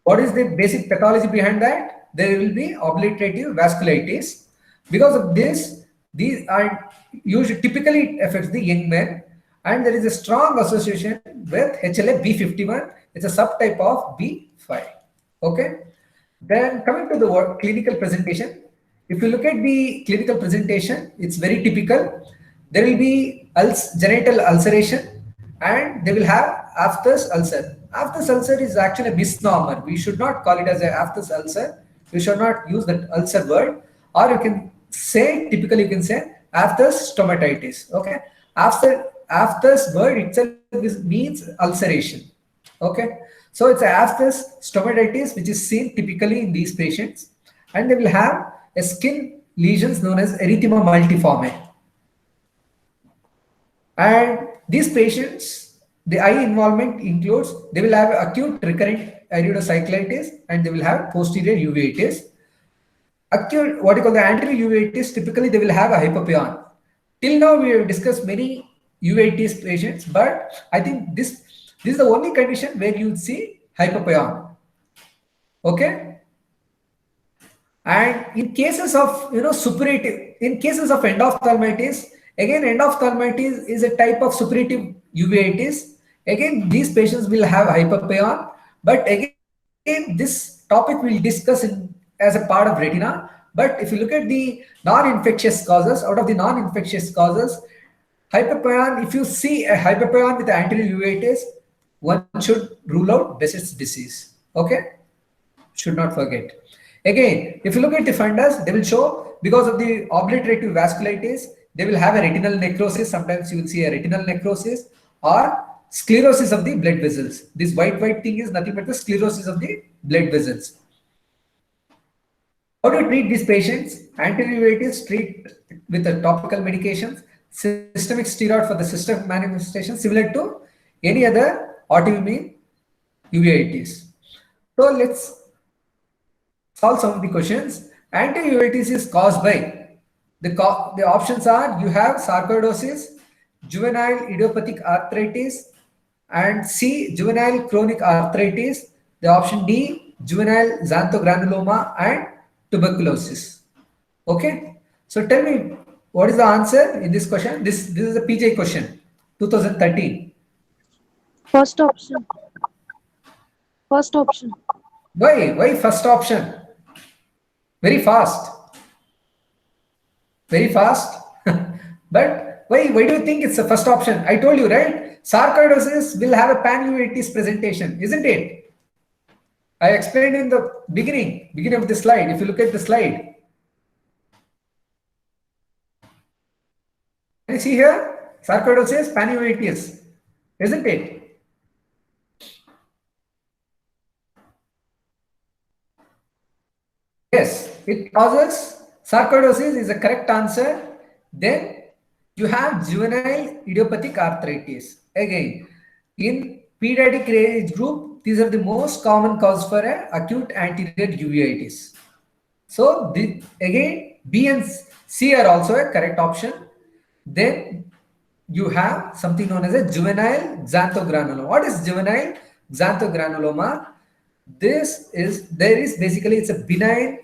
What is the basic pathology behind that? There will be obliterative vasculitis. Because of this, these are usually typically affects the young men, and there is a strong association with HLA B51. It's a subtype of B5. Okay. Then coming to the clinical presentation, if you look at the clinical presentation, it's very typical. There will be genital ulceration, and they will have aphthous ulcer. Aphthous ulcer is actually a misnomer. We should not call it as a aphthous ulcer. We should not use that ulcer word, or you can say, typically you can say aphthous stomatitis. Okay. Aphthous word itself means ulceration. Okay. So it's a aphthous stomatitis, which is seen typically in these patients, and they will have a skin lesions known as erythema multiforme. And these patients, the eye involvement includes, they will have acute recurrent iridocyclitis, and they will have posterior uveitis. Acute, what you call the anterior uveitis, typically they will have a hypopyon. Till now we have discussed many uveitis patients, but I think this is the only condition where you see hypopyon. Okay. And in cases of suppurative, in cases of endophthalmitis, again endophthalmitis is a type of suppurative uveitis. Again, these patients will have hypopyon, but again this topic we'll discuss as a part of retina. But if you look at the non-infectious causes, out of the non-infectious causes, hypopyon, if you see a hypopyon with anterior uveitis, one should rule out Behçet's disease. Okay, should not forget. Again, if you look at the fundus, they will show, because of the obliterative vasculitis, they will have a retinal necrosis. Sometimes you will see a retinal necrosis or sclerosis of the blood vessels. This white thing is nothing but the sclerosis of the blood vessels. How do you treat these patients? Anterior uveitis, treat with the topical medications, systemic steroid for the systemic manifestation, similar to any other autoimmune uveitis. So let's solve some of the questions. Anterior uveitis is caused by, the options are, you have sarcoidosis, juvenile idiopathic arthritis, and C, juvenile chronic arthritis. The option D, juvenile xanthogranuloma and tuberculosis. Okay. So tell me, what is the answer in this question? This is a PJ question, 2013. First option. First option. Why first option? Very fast. Very fast. But why do you think it's the first option? I told you, right? Sarcoidosis will have a pan-uveitis presentation, isn't it? I explained in the beginning of the slide. If you look at the slide, can you see here? Sarcoidosis, pan-uveitis, isn't it? Yes, it causes sarcoidosis is a correct answer. Then you have juvenile idiopathic arthritis. Again, in pediatric age group, these are the most common cause for acute anterior uveitis. So again, B and C are also a correct option. Then you have something known as a juvenile xanthogranuloma. What is juvenile xanthogranuloma? Basically it's a benign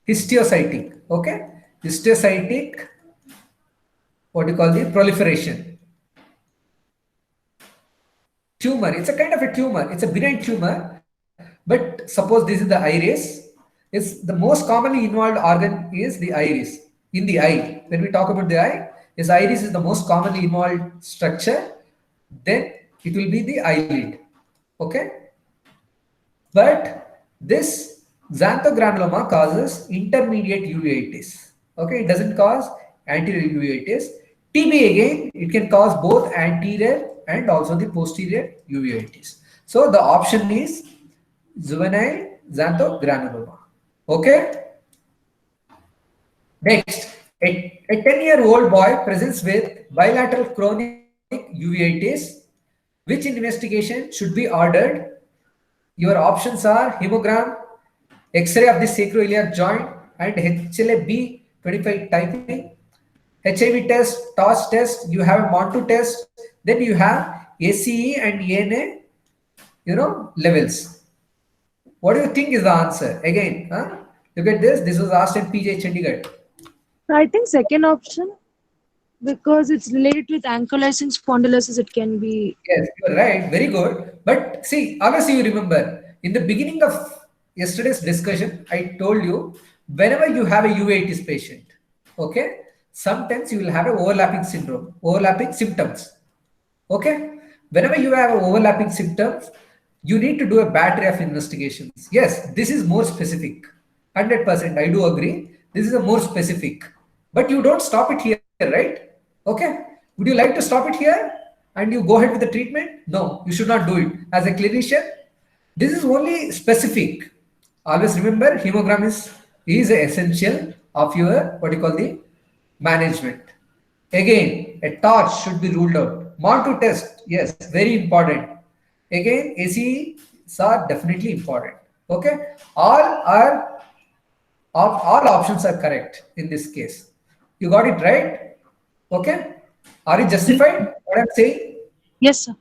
histiocytic, okay? Histiocytic, what do you call the proliferation? Tumor, it's a kind of a tumor, it's a benign tumor, but suppose this is the iris, is the most commonly involved organ is the iris, in the eye. When we talk about the eye, this iris is the most commonly involved structure, then it will be the eyelid. Okay, But this xanthogranuloma causes intermediate uveitis. Okay, it doesn't cause anterior uveitis. TB again, it can cause both anterior and also the posterior uveitis. So the option is juvenile xanthogranuloma. Okay. Next, a 10-year-old boy presents with bilateral chronic uveitis. Which investigation should be ordered? Your options are hemogram, X-ray of the sacroiliac joint, and HLA-B25 typing, HIV test, TOS test. You have a Montu test. Then you have ACE and ENA, levels. What do you think is the answer? Again, look at this. This was asked in PJ Chandigarh. I think second option, because it's related with ankylosing spondylosis. It can be. Yes, you're right. Very good. But see, obviously you remember in the beginning of yesterday's discussion, I told you whenever you have a uveitis patient, okay, sometimes you will have an overlapping syndrome, overlapping symptoms. Okay, whenever you have overlapping symptoms, you need to do a battery of investigations. Yes, this is more specific. 100%, I do agree. This is a more specific, but you don't stop it here, right? Okay. Would you like to stop it here and you go ahead with the treatment? No, you should not do it. As a clinician, this is only specific. Always remember, hemogram is essential of your what you call the management. Again, a torch should be ruled out. Montu test, yes, very important. Again, ACEs are definitely important. Okay, all options are correct in this case. You got it right? Okay. Are you justified what I'm saying? Yes, sir.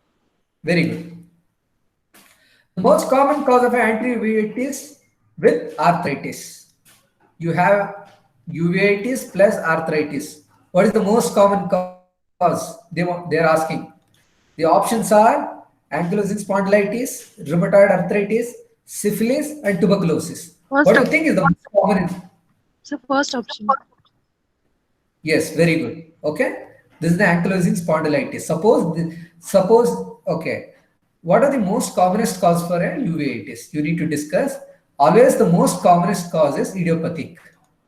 Very good. The most common cause of anterior uveitis with arthritis. You have uveitis plus arthritis. What is the most common cause? They're asking. The options are ankylosing spondylitis, rheumatoid arthritis, syphilis, and tuberculosis. First What do you option. think is the most common? So first option. Yes, very good. Okay, this is the ankylosing spondylitis. Suppose. Okay, what are the most commonest cause for a uveitis? You need to discuss. Always the most commonest cause is idiopathic.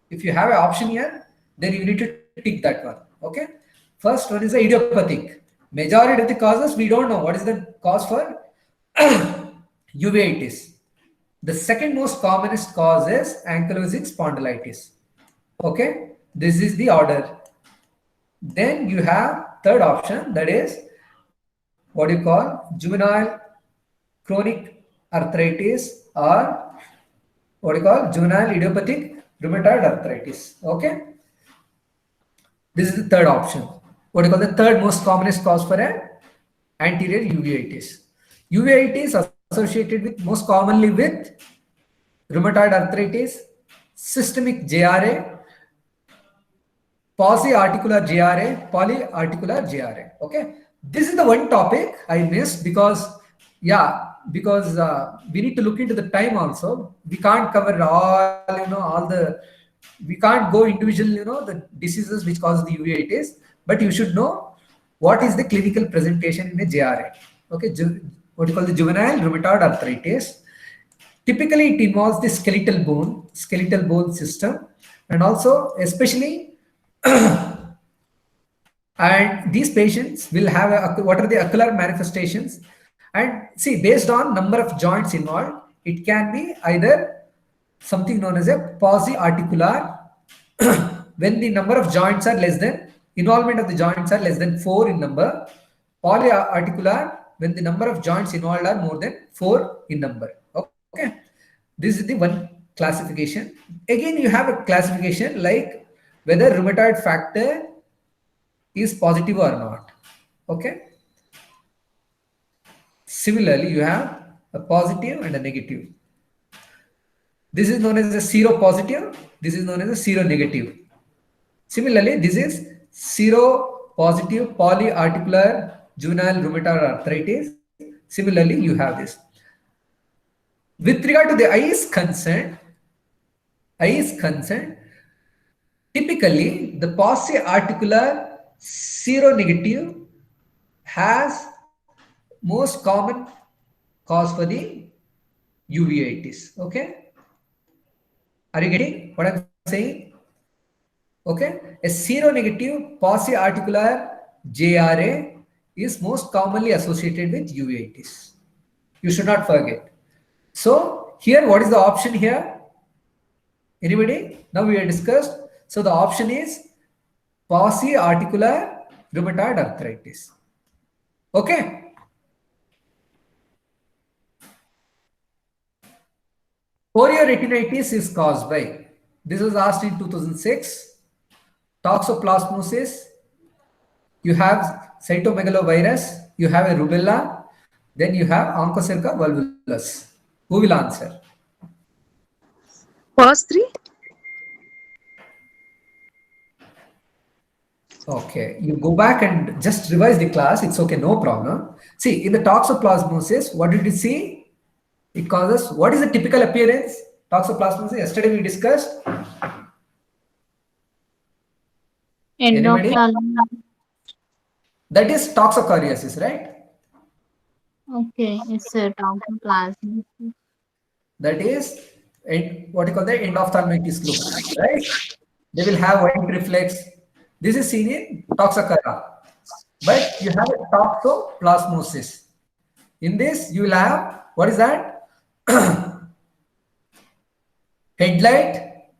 If you have an option here, then you need to tick that one. Okay, first one is the idiopathic. Majority of the causes we don't know what is the cause for uveitis. The second most commonest cause is ankylosing spondylitis. Okay, this is the order. Then you have third option, that is what you call juvenile chronic arthritis, or what you call juvenile idiopathic rheumatoid arthritis. Okay, this is the third option. What you call the third most commonest cause for an anterior uveitis. Uveitis associated with most commonly with rheumatoid arthritis, systemic JRA, polyarticular JRA. Okay, this is the one topic I missed because we need to look into the time also. We can't cover we can't go individual, the diseases which cause the uveitis, but you should know what is the clinical presentation in a JRA. Okay, what you call the juvenile rheumatoid arthritis. Typically, it involves the skeletal bone system, and also especially and these patients will have what are the ocular manifestations. And see, based on number of joints involved, it can be either something known as a polyarticular when the number of joints are less than, involvement of the joints are less than 4 in number. Polyarticular when the number of joints involved are more than 4 in number. Okay, this is the one classification. Again, you have a classification like whether rheumatoid factor is positive or not. Okay, similarly you have a positive and a negative. This is known as a seropositive, this is known as a seronegative. Similarly, this is seropositive polyarticular juvenile rheumatoid arthritis. Similarly, you have this. With regard to the eye is concerned, typically the polyarticular seronegative has most common cause for the uveitis. Okay, are you getting what I'm saying? Okay, a seronegative pauciarticular JRA is most commonly associated with uveitis. You should not forget. So here, what is the option here? Anybody? Now we have discussed. So the option is pauciarticular rheumatoid arthritis. Okay. Chorioretinitis is caused by, this was asked in 2006, toxoplasmosis, you have cytomegalovirus, you have a rubella, then you have Onchocerca volvulus. Who will answer? Pause 3. Okay, you go back and just revise the class. It's okay, no problem. See, in the toxoplasmosis, what did you see? It causes, what is the typical appearance? Toxoplasmosis, yesterday we discussed. Anybody? Endophthalmitis. That is toxocariasis, right? Okay, it's a toxoplasmosis. That is what you call the endophthalmitis look, right? They will have white reflex. This is seen in toxocara, but you have a toxoplasmosis. In this, you will have, what is that? Headlight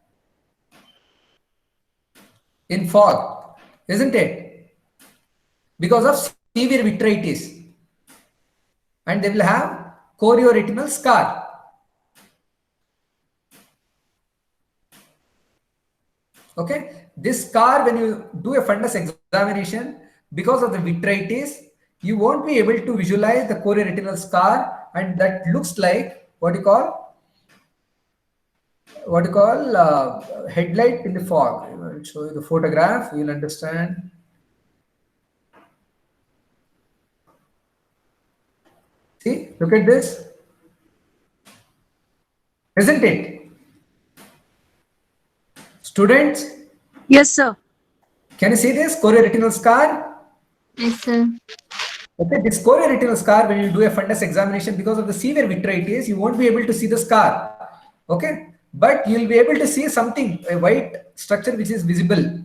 in fog, isn't it? Because of severe vitritis, and they will have chorioretinal scar. Okay, this scar, when you do a fundus examination, because of the vitritis, you won't be able to visualize the chorioretinal scar, and that looks like what you call headlight in the fog. I will show you the photograph, you'll understand. See, look at this, isn't it? Students, Yes, sir. can you see this chorioretinal scar? Yes, sir. Okay, this chorioretinal scar, when you do a fundus examination, because of the severe vitritis, you won't be able to see the scar. Okay, but you'll be able to see something, a white structure which is visible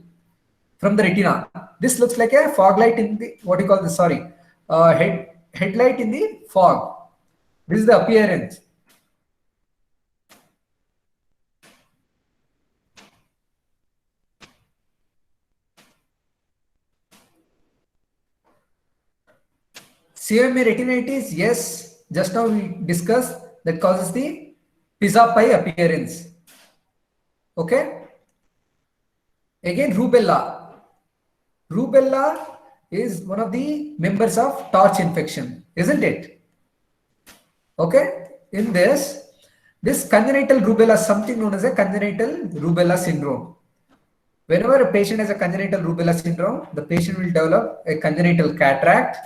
from the retina. This looks like a fog light in the, what you call this, sorry, headlight in the fog. This is the appearance. CMA retinitis, yes, just now we discussed, that causes the pizza pie appearance. Okay. Again, rubella. Rubella is one of the members of torch infection, isn't it? Okay. In this congenital rubella, something known as a congenital rubella syndrome. Whenever a patient has a congenital rubella syndrome, the patient will develop a congenital cataract.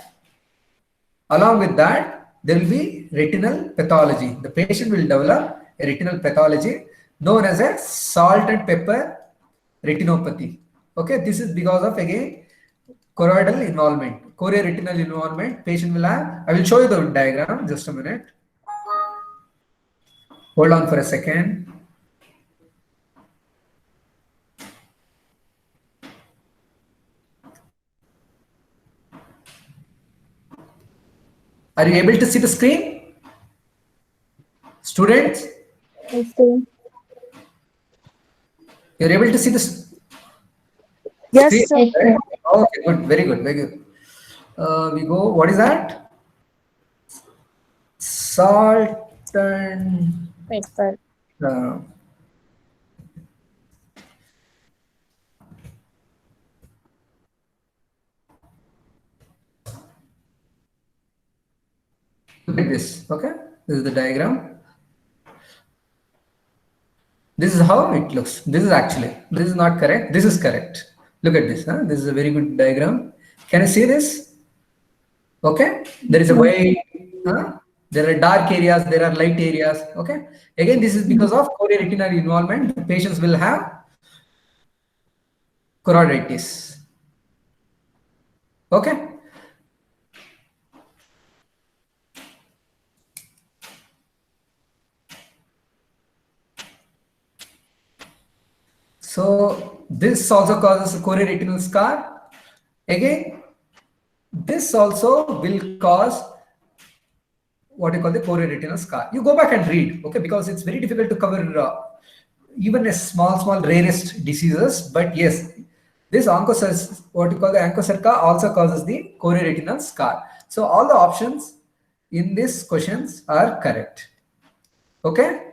Along with that, there will be retinal pathology. The patient will develop a retinal pathology known as a salt and pepper retinopathy. Okay, this is because of, again, choroidal involvement, chorioretinal involvement. Patient will have, I will show you the diagram, just a minute. Hold on for a second. Are you able to see the screen? Students? Yes, sir. You're able to see this? Yes, Screen, sir. Yes, sir. right? Okay, good, very good, very good. We go, what is that? Salt and Pepper. Look at this, okay? This is the diagram. This is how it looks. This is not correct. This is correct. Look at this. This is a very good diagram. Can you see this? Okay. There is a white. There are dark areas. There are light areas. Okay. Again, this is because of chorioretinal involvement. The patients will have choroiditis. Okay. So this also causes a chorioretinal scar. Again, this also will cause what you call the chorioretinal scar. You go back and read, okay, because it's very difficult to cover even a small rarest diseases. But yes, this onchocerca, what you call the onchocerca, also causes the chorioretinal scar. So all the options in these questions are correct. Okay.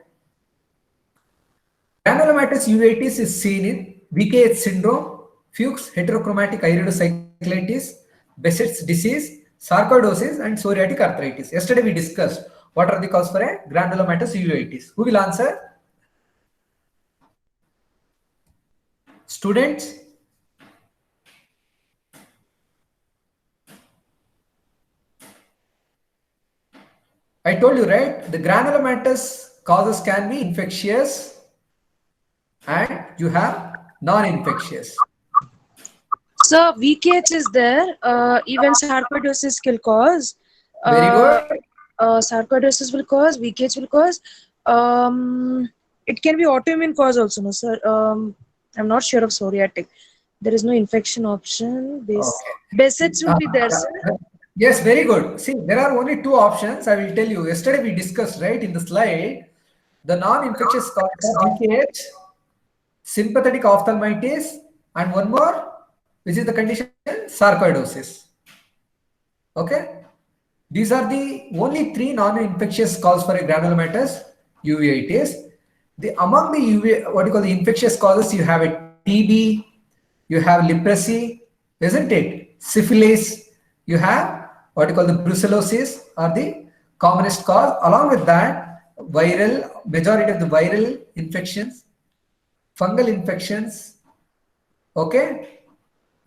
Granulomatous uveitis is seen in VKH syndrome, Fuchs heterochromatic iridocyclitis, Behçet's disease, sarcoidosis, and psoriatic arthritis. Yesterday we discussed what are the causes for a granulomatous uveitis. Who will answer? Students? I told you, right? The granulomatous causes can be infectious and you have non-infectious. So VKH is there. Even sarcoidosis will cause. Very good. Sarcoidosis will cause. VKH will cause. It can be autoimmune cause also, no, sir. I'm not sure of psoriatic. There is no infection option. Behçet's will be there, sir. Yes, very good. See, there are only two options. I will tell you. Yesterday we discussed, right, in the slide, the non-infectious causes are VKH, sympathetic ophthalmitis, and one more, which is the condition sarcoidosis. Okay, these are the only three non-infectious causes for a granulomatous uveitis. Among the what you call the infectious causes, you have a TB, you have leprosy, isn't it? Syphilis, you have what you call the brucellosis are the commonest cause. Along with that, majority of the viral infections, fungal infections, okay,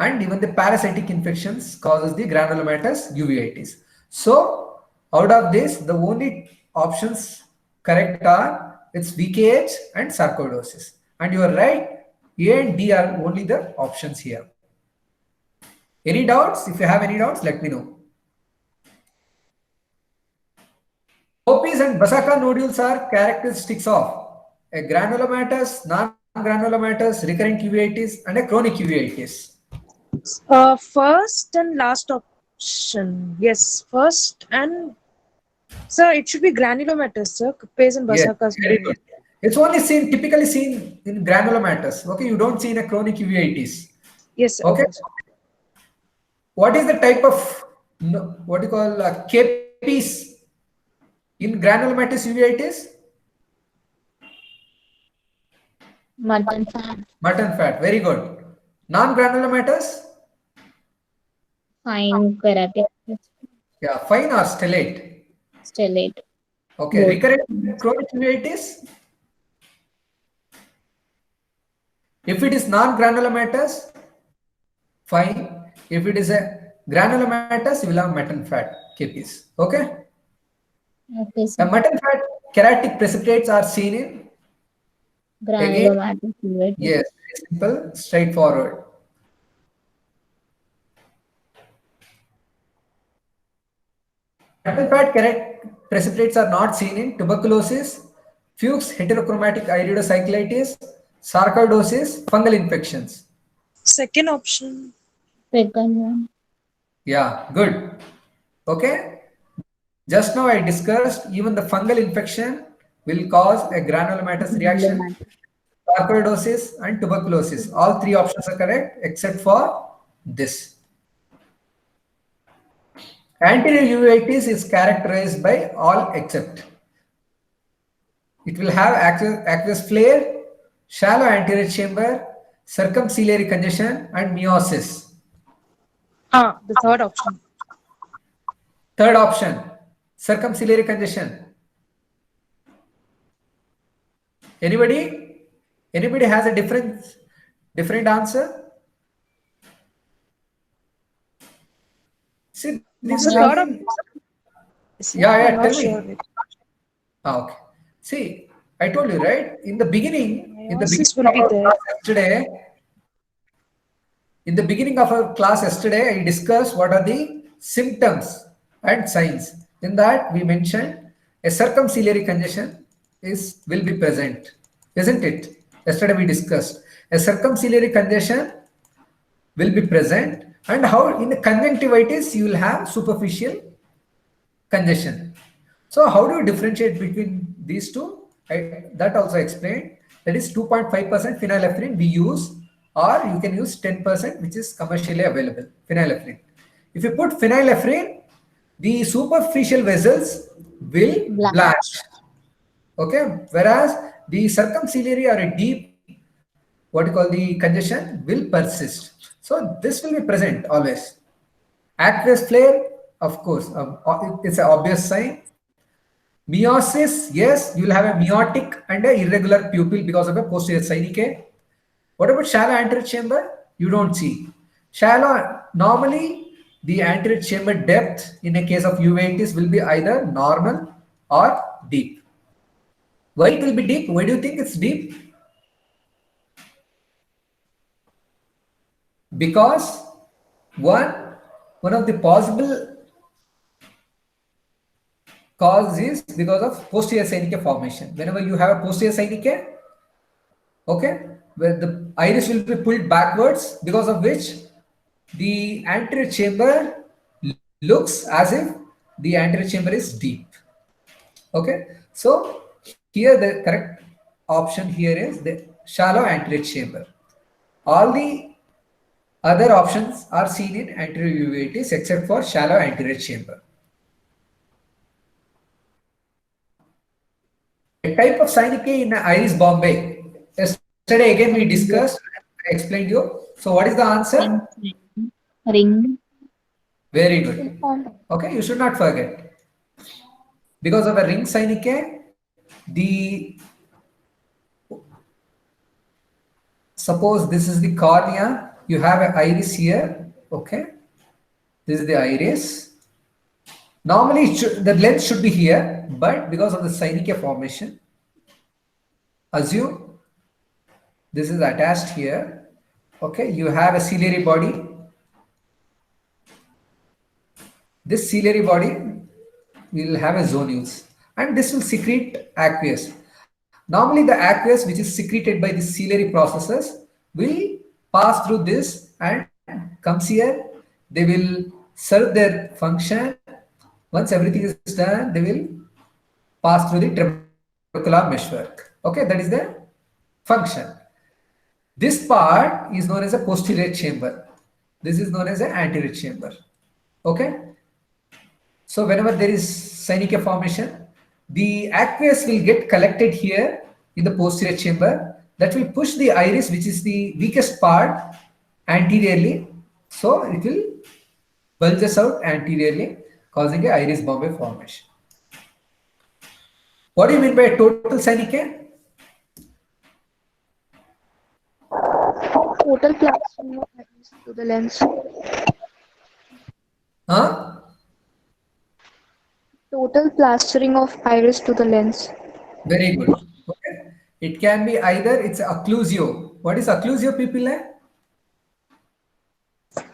and even the parasitic infections causes the granulomatous uveitis. So out of this, the only options correct are it's VKH and sarcoidosis. And you are right, A and D are only the options here. Any doubts? If you have any doubts, let me know. Opis and Basaka nodules are characteristics of a granulomatous, non-granulomatous, recurrent uveitis, and a chronic uveitis. First and last option. Yes, first and sir, it should be granulomatous, sir. Kupes and Yes, Basakas. very good. It's only typically seen in granulomatous. Okay, you don't see in a chronic uveitis. Yes, sir. Okay. What is the type of what you call capes in granulomatous uveitis? Mutton fat. Mutton fat. Very good. Non-granulomatous? Fine keratic. Yeah, fine or stellate? Stellate. Okay. Both. Recurrent chronic uveitis? If it is non-granulomatous, fine. If it is a granulomatous, you will have mutton fat capes. Okay. Okay, The sir. mutton fat keratic precipitates are seen in Granulomatous uveitis. yes, simple, straightforward. Mutton fat precipitates are not seen in tuberculosis, Fuchs heterochromatic iridocyclitis, sarcoidosis, fungal infections. Second option. Second one. Yeah, good. Okay. Just now I discussed even the fungal infection will cause a granulomatous reaction, sarcoidosis, and tuberculosis. All three options are correct except for this. Anterior uveitis is characterized by all except. It will have aqueous flare, shallow anterior chamber, circumciliary congestion, and meiosis. The third option. Third option, circumciliary congestion. Anybody? Anybody has a different answer? See, this is The third again. Sir, Yeah, I'm yeah. not Tell sure. me. Okay. See, I told you right in the beginning. Meiosis will be there. Yesterday, in the beginning of our class yesterday, I discussed what are the symptoms and signs. In that, we mentioned a circumciliary congestion will be present, isn't it? Yesterday we discussed. a circumciliary congestion will be present, and how in the conjunctivitis you will have superficial congestion. So how do you differentiate between these two? That also explained. That is 2.5% phenylephrine we use, or you can use 10%, which is commercially available, phenylephrine. If you put phenylephrine, the superficial vessels will blanch. Okay, whereas the circumciliary or a deep, what you call the congestion, will persist. So this will be present always. Aqueous flare, of course, it's an obvious sign. Meiosis, yes, you will have a meiotic and a irregular pupil because of a posterior synechiae. What about shallow anterior chamber? You don't see. Shallow, normally the anterior chamber depth in a case of uveitis will be either normal or deep. Why it will be deep? Why do you think it's deep? Because one of the possible cause is because of posterior synechiae formation. Whenever you have a posterior synechiae, okay, where the iris will be pulled backwards, because of which the anterior chamber looks as if the anterior chamber is deep. Okay, so here the correct option here is the shallow anterior chamber. All the other options are seen in anterior uveitis except for shallow anterior chamber. A type of synechiae in iris Bombay. Yesterday again we discussed, I explained you. So what is the answer? Ring. Very good. Okay, you should not forget. Because of a ring synechiae, suppose this is the cornea, you have an iris here, okay? This is the iris. Normally the lens should be here, but because of the synechiae formation, assume this is attached here, okay? You have a ciliary body. This ciliary body will have a zonules, and this will secrete aqueous. Normally the aqueous which is secreted by the ciliary processes will pass through this and comes here. They will serve their function. Once everything is done, they will pass through the trabecular meshwork. Okay, that is the function. This part is known as a posterior chamber. This is known as an anterior chamber. Okay. So whenever there is synechiae formation, the aqueous will get collected here in the posterior chamber. That will push the iris, which is the weakest part, anteriorly. So it will bulges out anteriorly, causing a iris Bombay formation. What do you mean by total synechiae? Total plastering of iris to the lens. Huh? Total plastering of iris to the lens. Very good. Okay. It can be either it's occlusio. What is occlusio, pupillae?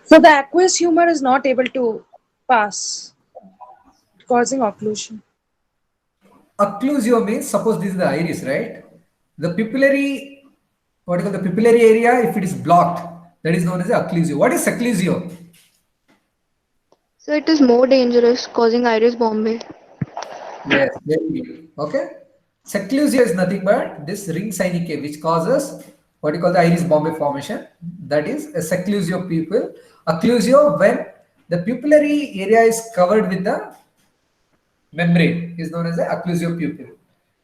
So the aqueous humor is not able to pass, causing occlusion. Occlusio means, suppose this is the iris, right? The pupillary, what is called the pupillary area, if it is blocked, that is known as occlusio. What is occlusio? So it is more dangerous, causing iris Bombay. Yes, very good. Okay. Seclusio is nothing but this ring synechiae, which causes what you call the iris Bombay formation. That is a seclusio pupil. Occlusio, when the pupillary area is covered with the membrane, is known as the occlusio pupil.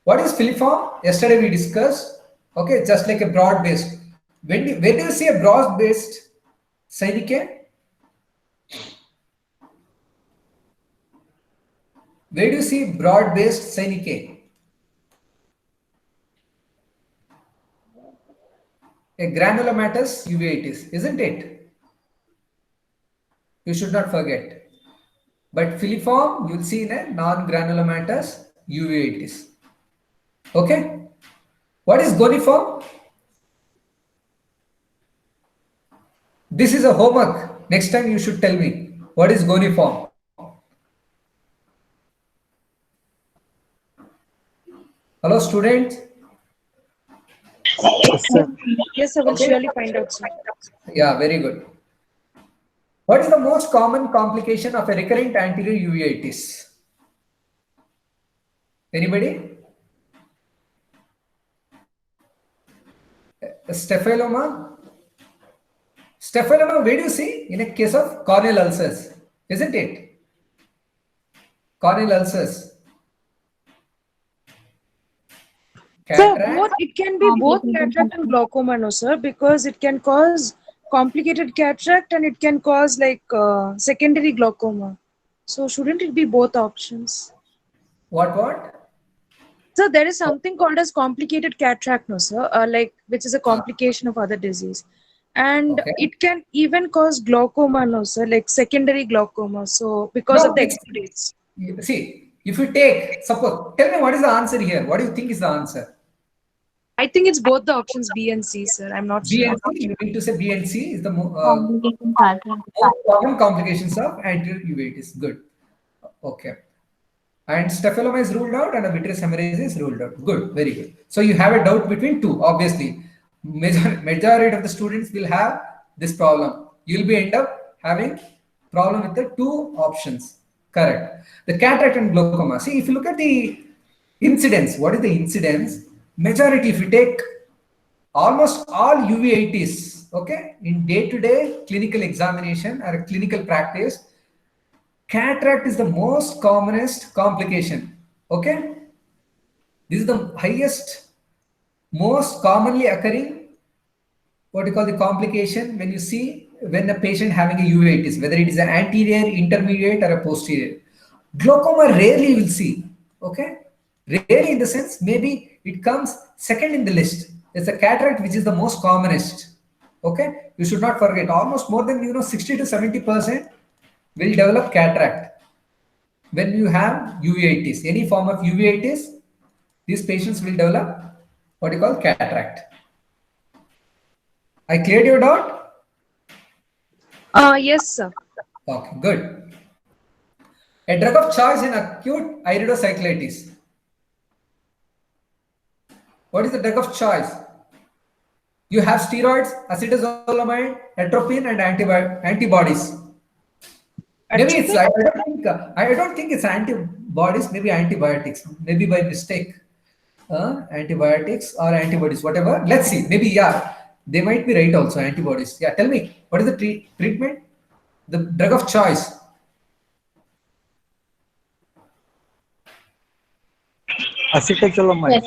What is filiform? Yesterday we discussed. Okay, just like a broad based. When do you see a broad based synechiae? Where do you see broad based synechiae? A granulomatous uveitis, isn't it? You should not forget. But filiform, you'll see in a non-granulomatous uveitis. Okay? What is goniform? This is a homework. Next time you should tell me. What is goniform? Hello, students? Yes, sir. Yes, I will Okay. surely find out, sir. Yeah, very good. What is the most common complication of a recurrent anterior uveitis? Anybody? Staphyloма? Staphyloma, where do you see? In a case of corneal ulcers, isn't it? Corneal ulcers. So Cataract. both, it can be both cataract and glaucoma, no, sir, because it can cause complicated cataract and it can cause like secondary glaucoma. So shouldn't it be both options? What? So there is something called as complicated cataract, no, sir, like which is a complication of other disease, and Okay. it can even cause glaucoma, no, sir, like secondary glaucoma. So because of No, the it's, exudates. see, if you take, suppose, tell me what is the answer here? What do you think is the answer? I think it's both the options B and C, sir. I'm not B sure. and C, you need to say B and C is the Complication cataract. most common complications of anterior uveitis. Good. Okay. And staphylomas is ruled out and a vitreous hemorrhage is ruled out. Good, very good. So you have a doubt between two, obviously. Majority of the students will have this problem. You'll be end up having problem with the two options. Correct. The cataract and glaucoma. See, if you look at the incidence, what is the incidence? Majority, if you take almost all uveitis, okay, in day-to-day clinical examination or clinical practice, cataract is the most commonest complication. Okay, this is the highest, most commonly occurring, what you call the complication when you see when a patient having a uveitis, whether it is an anterior, intermediate, or a posterior. Glaucoma rarely you will see. Okay, rarely in the sense maybe it comes second in the list. It's a cataract which is the most commonest. Okay, you should not forget almost more than 60 to 70% will develop cataract when you have uveitis. Any form of uveitis, these patients will develop what you call cataract. I cleared your doubt? Yes, sir. Okay, good. A drug of choice in acute iridocyclitis. What is the drug of choice? You have steroids, acetazolamide, atropine, and antibodies. Maybe it's I don't think it's antibodies. Maybe antibiotics. Maybe by mistake. Antibiotics or antibodies, whatever. Let's see. Maybe yeah, they might be right also. Antibodies. Yeah. Tell me what is the treatment? The drug of choice. Acetazolamide.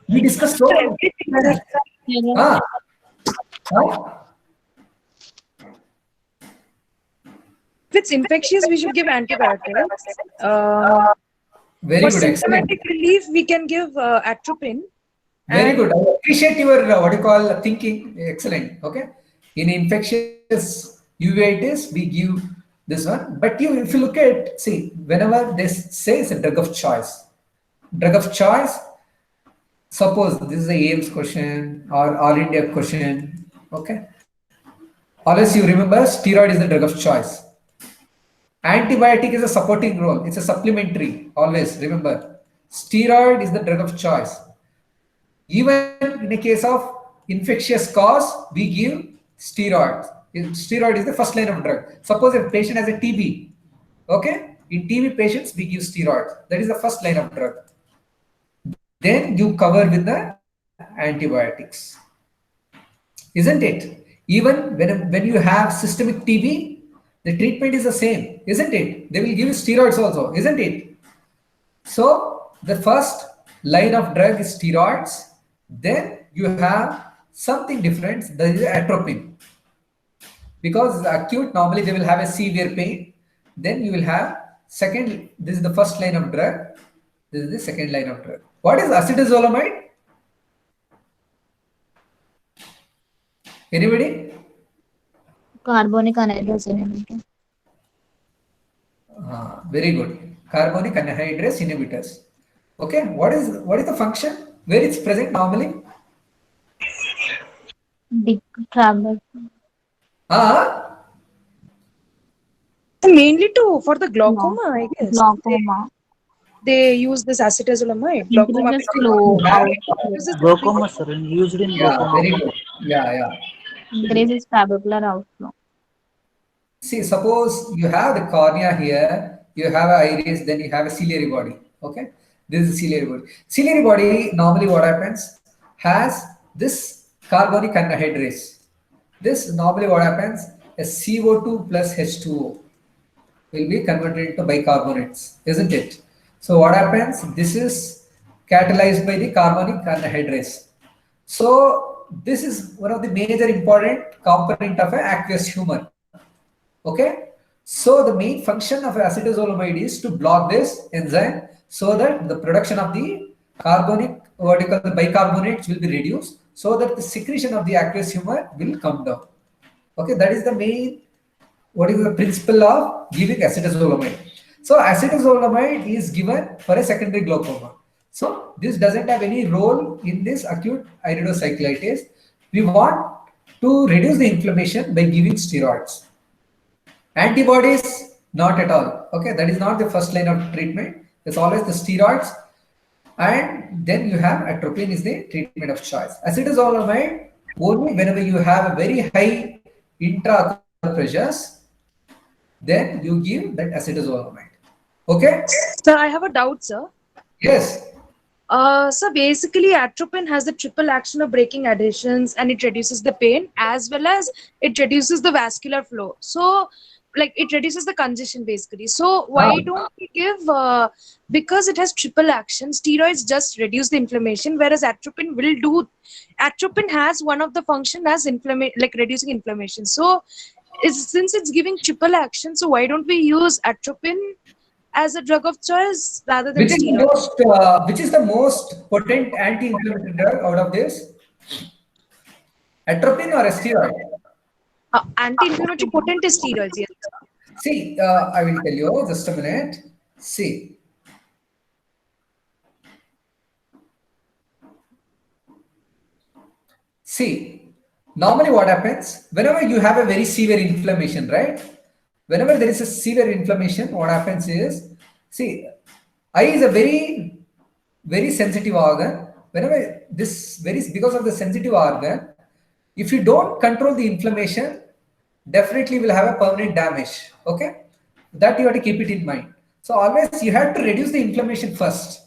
We discussed so much. Ah. Ah. If it's infectious, we should give antibiotics. Very For good. Excellent. symptomatic relief, we can give atropine. Very And good. I appreciate your what you call thinking. Excellent. Okay. In infectious uveitis, we give this one. But if you look at, see, whenever they say it's a drug of choice, suppose this is a AIMS question or All India question. Okay. Always you remember steroid is the drug of choice. Antibiotic is a supporting role. It's a supplementary. Always remember. Steroid is the drug of choice. Even in a case of infectious cause, we give steroids. Steroid is the first line of drug. Suppose a patient has a TB. Okay? In TB patients, we give steroids. That is the first line of drug. Then you cover with the antibiotics. Isn't it? Even when you have systemic TB, the treatment is the same, isn't it? They will give you steroids also, isn't it? So the first line of drug is steroids. Then you have something different, that is atropine. Because acute, normally they will have a severe pain. Then you will have second, this is the first line of drug. This is the second line of drug. What is acetazolamide? Anybody? Carbonic anhydrous inhibitor. Very good. Carbonic anhydrase inhibitors. Okay. What is the function? Where it's present normally? Big tablet. mainly for the glaucoma, I guess. Glaucoma. they use this acetazolamide. Increases flow out. Uses the Glaucoma, sir. Used in Yeah, glaucoma. very good. Yeah. Increases trabecular outflow. See, suppose you have the cornea here, you have an iris, then you have a ciliary body. Okay, this is ciliary body. Ciliary body normally what happens has this carbonic anhydrase. This normally what happens is CO2 plus H2O will be converted into bicarbonates, isn't it? So what happens? This is catalyzed by the carbonic anhydrase. So this is one of the major important component of an aqueous humor. Okay, so the main function of acetazolamide is to block this enzyme so that the production of the carbonic vertical bicarbonates will be reduced so that the secretion of the aqueous humor will come down. Okay, that is the main what is the principle of giving acetazolamide. So acetazolamide is given for a secondary glaucoma. So this doesn't have any role in this acute iridocyclitis. We want to reduce the inflammation by giving steroids. Antibodies, not at all. Okay, that is not the first line of treatment. It's always the steroids, and then you have atropine is the treatment of choice. Acetazolamide only whenever you have a very high intraocular pressures, then you give that acetazolamide. Okay? Sir, I have a doubt, sir. Yes. So basically, atropine has the triple action of breaking adhesions, and it reduces the pain as well as it reduces the vascular flow. So, like, it reduces the congestion basically. So why don't we give? Because it has triple action, steroids just reduce the inflammation, whereas atropine will do. Atropine has one of the function as like reducing inflammation. So, since it's giving triple action, so why don't we use atropine as a drug of choice rather than steroids? Which is the most potent anti-inflammatory drug out of this? Atropine or a steroid? Anti-inflammatory potent is steroids, yes. See, I will tell you just a minute. See. See, normally what happens whenever you have a very severe inflammation, right? Whenever there is a severe inflammation, what happens is, see, eye is a very sensitive organ. Whenever because of the sensitive organ, if you don't control the inflammation, definitely will have a permanent damage. Okay, that you have to keep it in mind. So always you have to reduce the inflammation first.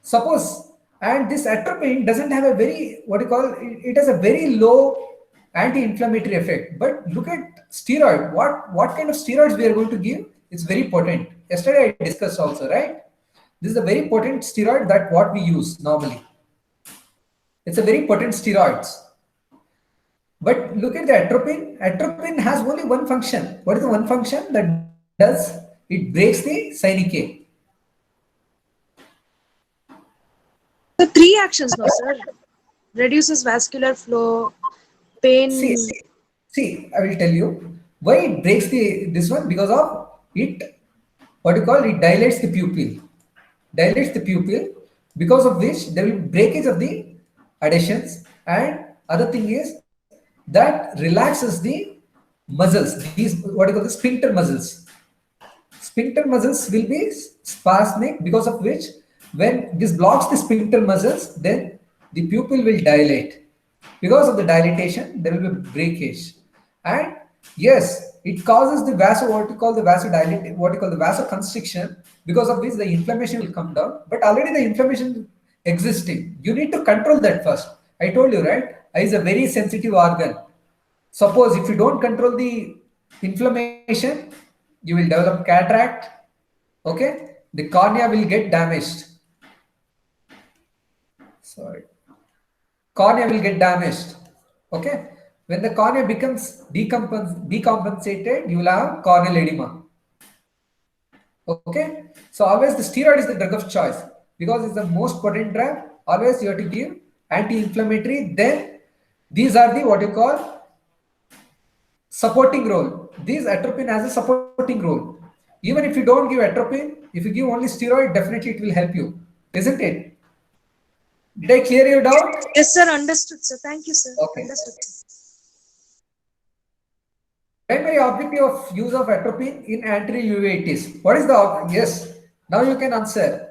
Suppose, and this atropine doesn't have a very it has a very low anti-inflammatory effect. But look at steroid. What kind of steroids we are going to give? It's very potent. Yesterday I discussed also, right? This is a very potent steroid that what we use normally. It's a very potent steroids. But look at the atropine. Atropine has only one function. What is the one function that does? It breaks the synuclein. The three actions, no, sir. Reduces vascular flow, pain. See, I will tell you why it breaks this one, because of it. It dilates the pupil. Dilates the pupil, because of which there will be breakage of the adhesions, and other thing is that relaxes the muscles. These the sphincter muscles. Sphincter muscles will be spasmic, because of which when this blocks the sphincter muscles, then the pupil will dilate. Because of the dilatation, there will be breakage. And yes, it causes the vasoconstriction, because of which the inflammation will come down. But already the inflammation existing. You need to control that first. I told you, right? Eye is a very sensitive organ. Suppose if you don't control the inflammation, you will develop cataract. Okay, the cornea will get damaged. Cornea will get damaged. Okay, when the cornea becomes decompensated, you will have corneal edema. Okay, so always the steroid is the drug of choice, because it's the most potent drug. Always you have to give anti-inflammatory. Then these are the supporting role. This atropine has a supporting role. Even if you don't give atropine, if you give only steroid, definitely it will help you, isn't it? Did I clear your doubt? Yes, sir. Understood, sir. Thank you, sir. Okay. Understood. Primary objective of use of atropine in anterior uveitis. What is the yes? Now you can answer.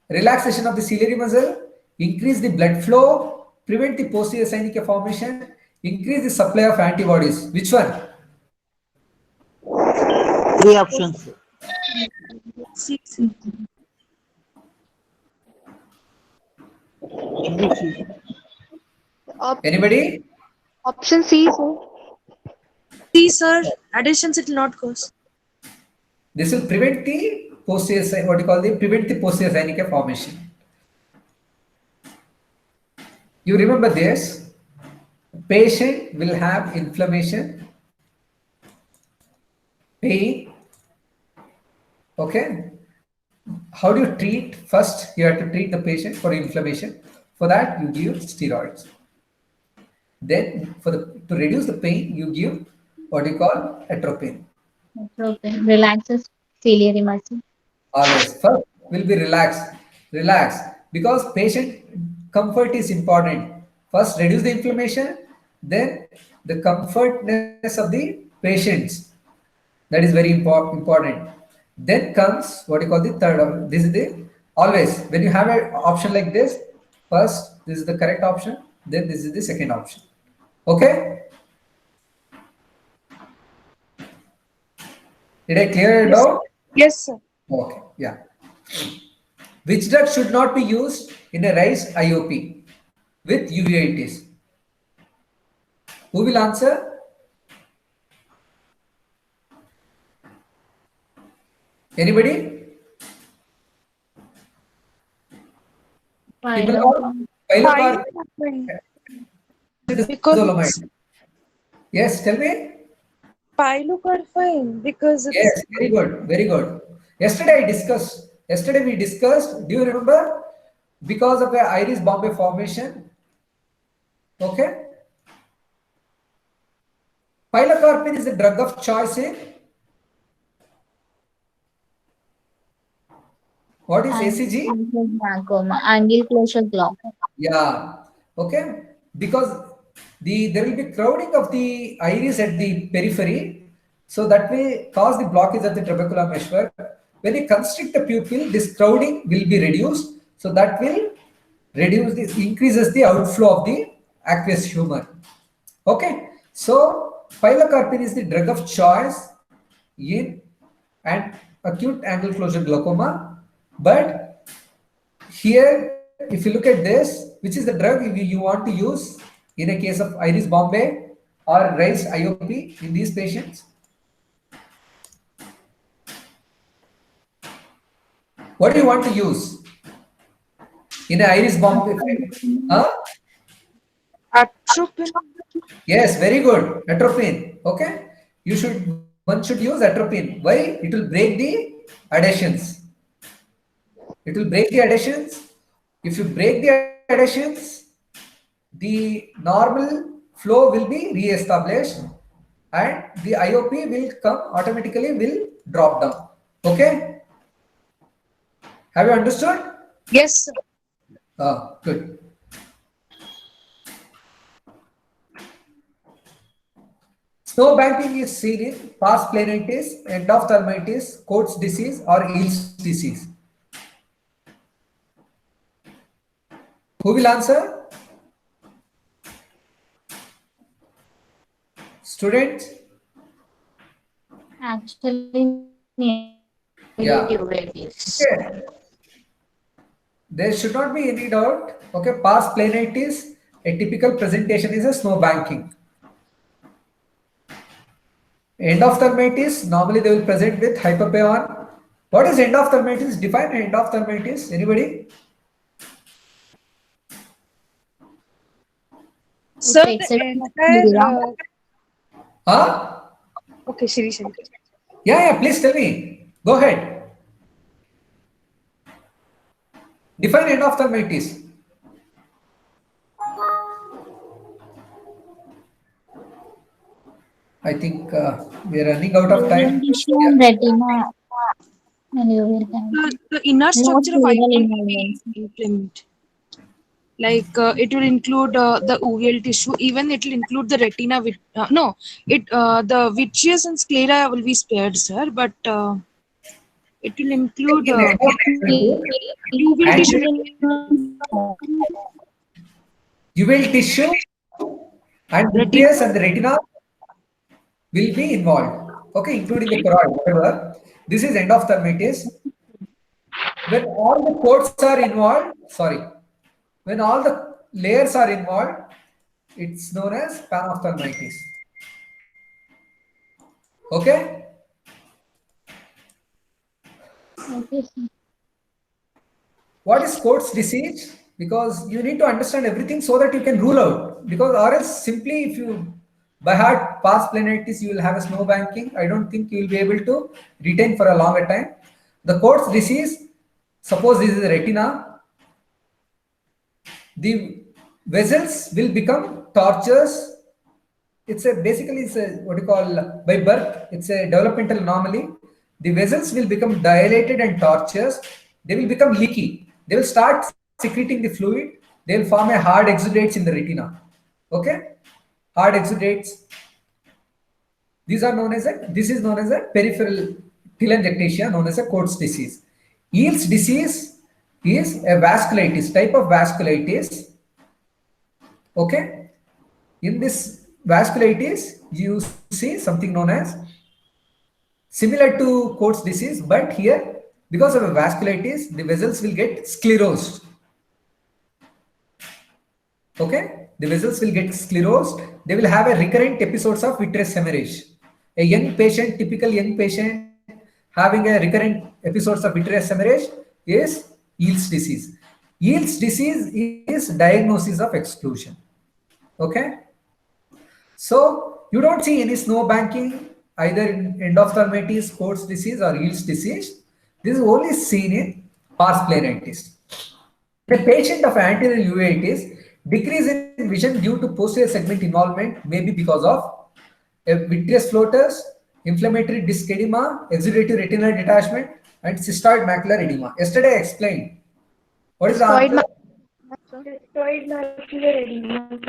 Relaxation of the ciliary muscle, increase the blood flow, prevent the posterior synechial formation, increase the supply of antibodies. Which one? Three options. C. Anybody? Option C, sir. C, sir. Additions it will not cause. This will prevent the posterior, what you call the prevent the posterior synechial formation. You remember this? Patient will have inflammation, pain. Okay. How do you treat? First, you have to treat the patient for inflammation. For that, you give steroids. Then, to reduce the pain, you give what you call atropine. Okay. Relaxes ciliary muscle. Always. First, will be relax, because patient comfort is important. First, reduce the inflammation, then the comfortness of the patients. That is very important. Then comes what you call the third option. This is the always when you have an option like this, first this is the correct option, then this is the second option. Okay? Did I clear it out? Yes, sir. Okay, yeah. Which drug should not be used in a raised IOP with uveitis? Who will answer? Anybody? Pilocarpine. Pilocarpine. Because Yes, tell me. pilocarpine, because it's Yes, very good, very good. Yesterday we discussed, do you remember? Because of the iris Bombay formation. Okay. Pilocarpine is the drug of choice in what is ACG? Glaucoma. Angle closure glaucoma. Yeah. Okay. Because there will be crowding of the iris at the periphery, so that will cause the blockage of the trabecular meshwork. When you constrict the pupil, this crowding will be reduced, so that will increases the outflow of the aqueous humor. Okay. So pilocarpine is the drug of choice in and acute angle closure glaucoma. But here, if you look at this, which is the drug you want to use in a case of iris Bombay or raised IOP in these patients? What do you want to use in a iris Bombay? Huh? atropine. Yes, very good. Atropine. Okay. One should use atropine. Why? It will break the adhesions. It will break the adhesions. If you break the adhesions, the normal flow will be re-established and the IOP will automatically will drop down. Okay. Have you understood? Yes, sir. Good. Snow banking is seen in pars planitis, endophthalmitis, Coats disease, or Eales disease. Who will answer? Students? Actually, Yeah. uveitis. Okay. There should not be any doubt. Okay, pars planitis, a typical presentation is a snow banking. Endophthalmitis, normally they will present with hyperpayon. What is endophthalmitis? Define endophthalmitis. Anybody? Sir, It's the a entire. sclera. Huh? Okay, Shri Shankar. Yeah, please tell me. Go ahead. Define endophthalmitis. I think we are running out of time. Tissue and retina. And uveitis. The inner No structure of eye clear will involvements. be inflamed. Like it will include the uveal tissue. Even it will include the retina. The vitreous and sclera will be spared, sir. But It will include In end of uveal tissue. uveal tissue and vitreous and the retina will be involved. Okay, including the choroid, whatever. This is endophthalmitis. When all the coats are involved, sorry, when all the layers are involved, it's known as panophthalmitis. Okay? Okay, sir. What is Coats disease? Because you need to understand everything so that you can rule out. Because or else simply if you by heart pars planitis, you will have a snow banking. I don't think you will be able to retain for a longer time. The Coats disease, suppose this is the retina, the vessels will become tortuous. It's a basically it's a what you call by birth. It's a developmental anomaly. The vessels will become dilated and tortuous. They will become leaky. They will start secreting the fluid. They will form a hard exudates in the retina. Okay, hard exudates. These are known as this is known as a peripheral telangiectasia, known as a Coats disease. Eales disease is a vasculitis, type of vasculitis. Okay, in this vasculitis, you see something known as similar to Coats disease, but here because of a vasculitis, the vessels will get sclerosed. Okay, the vessels will get sclerosed. They will have a recurrent episodes of vitreous hemorrhage. A young patient, typical young patient, having a recurrent episodes of vitreous hemorrhage is Eales disease. Eales disease is diagnosis of exclusion. Okay, so you don't see any snow banking either in endophthalmitis, Coats disease, or Eales disease. This is only seen in pars planitis. The patient of anterior uveitis, decrease in vision due to posterior segment involvement may be because of vitreous floaters, inflammatory disc edema, exudative retinal detachment, and cystoid macular edema. Yesterday I explained. What is the answer? Cystoid macular edema.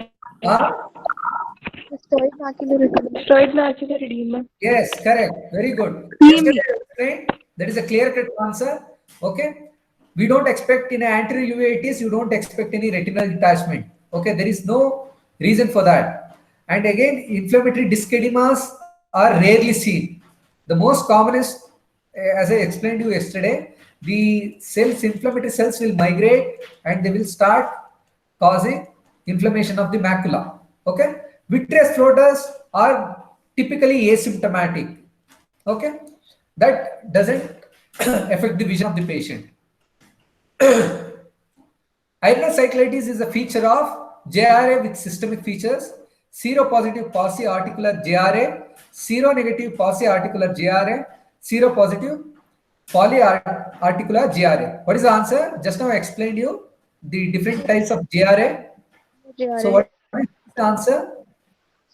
Cystoid macular edema. Cystoid macular edema. Yes, correct. Very good. Yesterday I explained. That is a clear-cut answer. Okay. We don't expect in anterior uveitis, you don't expect any retinal detachment. Okay. There is no reason for that. And again, inflammatory disc edemas are rarely seen. The most common is, as I explained to you yesterday, the cells, inflammatory cells will migrate and they will start causing inflammation of the macula. Okay. Vitreous floaters are typically asymptomatic. Okay. That doesn't affect the vision of the patient. Iridocyclitis is a feature of JRA with systemic features. Seropositive pauciarticular JRA, seronegative pauciarticular JRA, seropositive polyarticular JRA. What is the answer? Just now I explained you the different types of JRA. So what is the answer?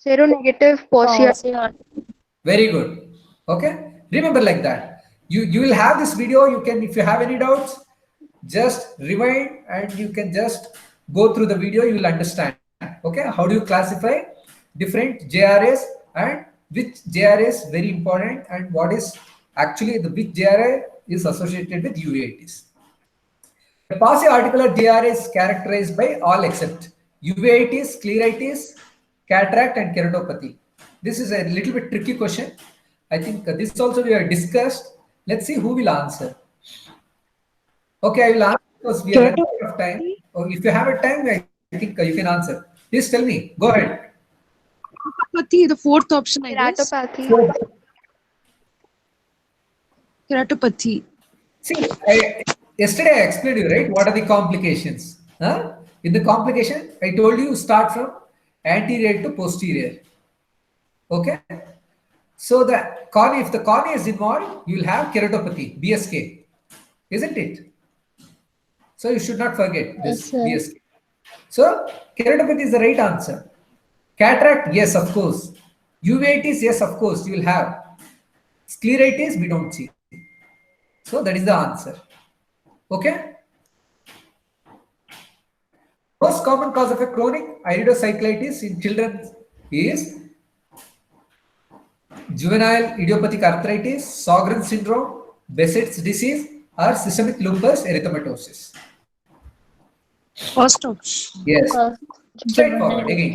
Seronegative pauciarticular. Very good. Okay. Remember like that. You will have this video. You can, if you have any doubts, just rewind and you can just go through the video. You will understand. Okay. How do you classify different JRAs and which JRA is very important and what is actually the which JRA is associated with uveitis. The pauciarticular JRA is characterized by all except uveitis, scleritis, cataract, and keratopathy. This is a little bit tricky question. I think this also we have discussed. Let's see who will answer. Okay, I will answer because we are running out of time. Or if you have a time, I think you can answer. Please tell me. Go ahead. Keratopathy, the fourth option, I guess. Keratopathy. Keratopathy. See, yesterday I explained you, right? What are the complications? Huh? In the complication, I told you start from anterior to posterior. Okay. So the cornea, if the cornea is involved, you will have keratopathy, BSK, isn't it? So you should not forget this BSK. So keratopathy is the right answer. Cataract, yes, of course. Uveitis, yes, of course, you will have. Scleritis, we don't see. So that is the answer. Okay. Most common cause of a chronic iridocyclitis in children is juvenile idiopathic arthritis, Sjogren's syndrome, Behçet's disease, or systemic lupus erythematosus? First option. Yes, straightforward. Again,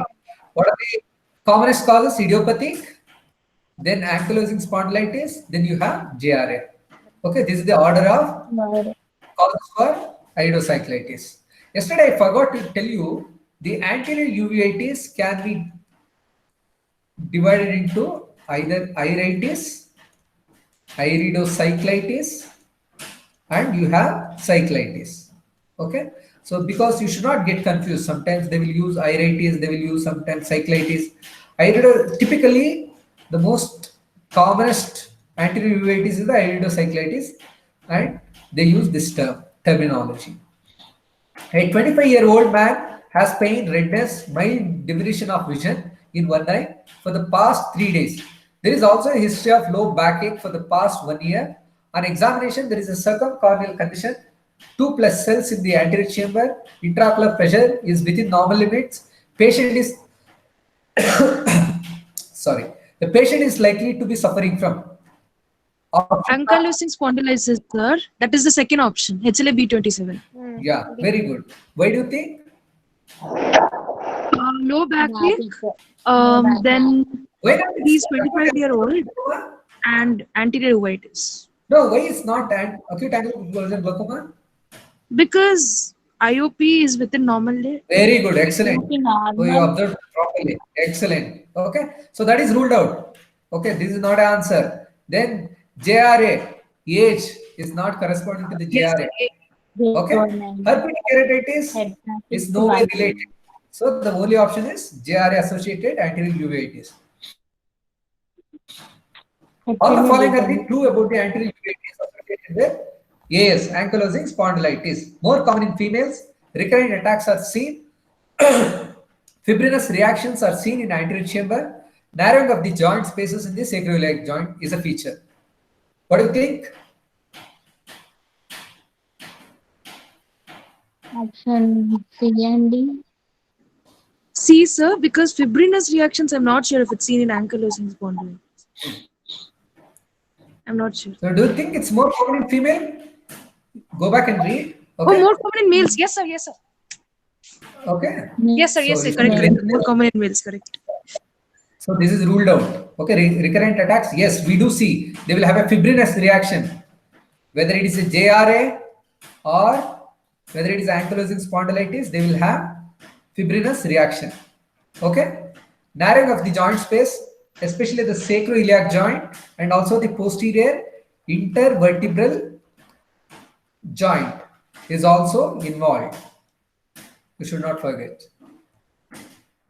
what are the commonest causes? Idiopathic, then ankylosing spondylitis, then you have JRA. Okay, this is the order of causes for iridocyclitis. Yesterday, I forgot to tell you the anterior uveitis can be divided into either iritis, iridocyclitis, and you have cyclitis. Okay, so because you should not get confused, sometimes they will use iritis, they will use sometimes cyclitis. Typically, the most commonest anterior uveitis is the iridocyclitis, and they use this terminology. A 25-year-old man has pain, redness, mild diminution of vision in one eye for the past 3 days. There is also a history of low backache for the past 1 year. On examination, there is a circumcorneal condition, 2+ cells in the anterior chamber, intraocular pressure is within normal limits. Patient is sorry, the patient is likely to be suffering from Ankylosing spondylitis, sir. That is the second option. HLA-B27. yeah, very good. Why do you think? Low backache. Then Why not? he's 25-year-old and anterior uveitis. No, why is not acute angular glaucoma? Because IOP is within normal limit. Very good, excellent. So you observed properly. Excellent. Okay, so that is ruled out. Okay, this is not an answer. Then JRA, age is not corresponding to the JRA. Okay, herpetic keratitis is no way related. So the only option is JRA associated anterior uveitis. All the following are the true about the anterior uveitis associated with AS, ankylosing spondylitis. More common in females. Recurrent attacks are seen. Fibrinous reactions are seen in anterior chamber. Narrowing of the joint spaces in the sacroiliac joint is a feature. What do you think? Option C and D. C, sir, because fibrinous reactions, I'm not sure if it's seen in ankylosing spondylitis. I'm not sure. So do you think it's more common in female? Go back and read. Oh, Okay. more common in males. Yes, sir. Yes, sir. Okay. Yes, sir. Yes, So sir. Correct. it's Correct. More common in males. Correct. So this is ruled out. Okay, recurrent attacks. Yes, we do see they will have a fibrinous reaction, whether it is a JRA or whether it is ankylosing spondylitis. They will have fibrinous reaction. Okay, narrowing of the joint space, especially the sacroiliac joint and also the posterior intervertebral joint is also involved. You should not forget.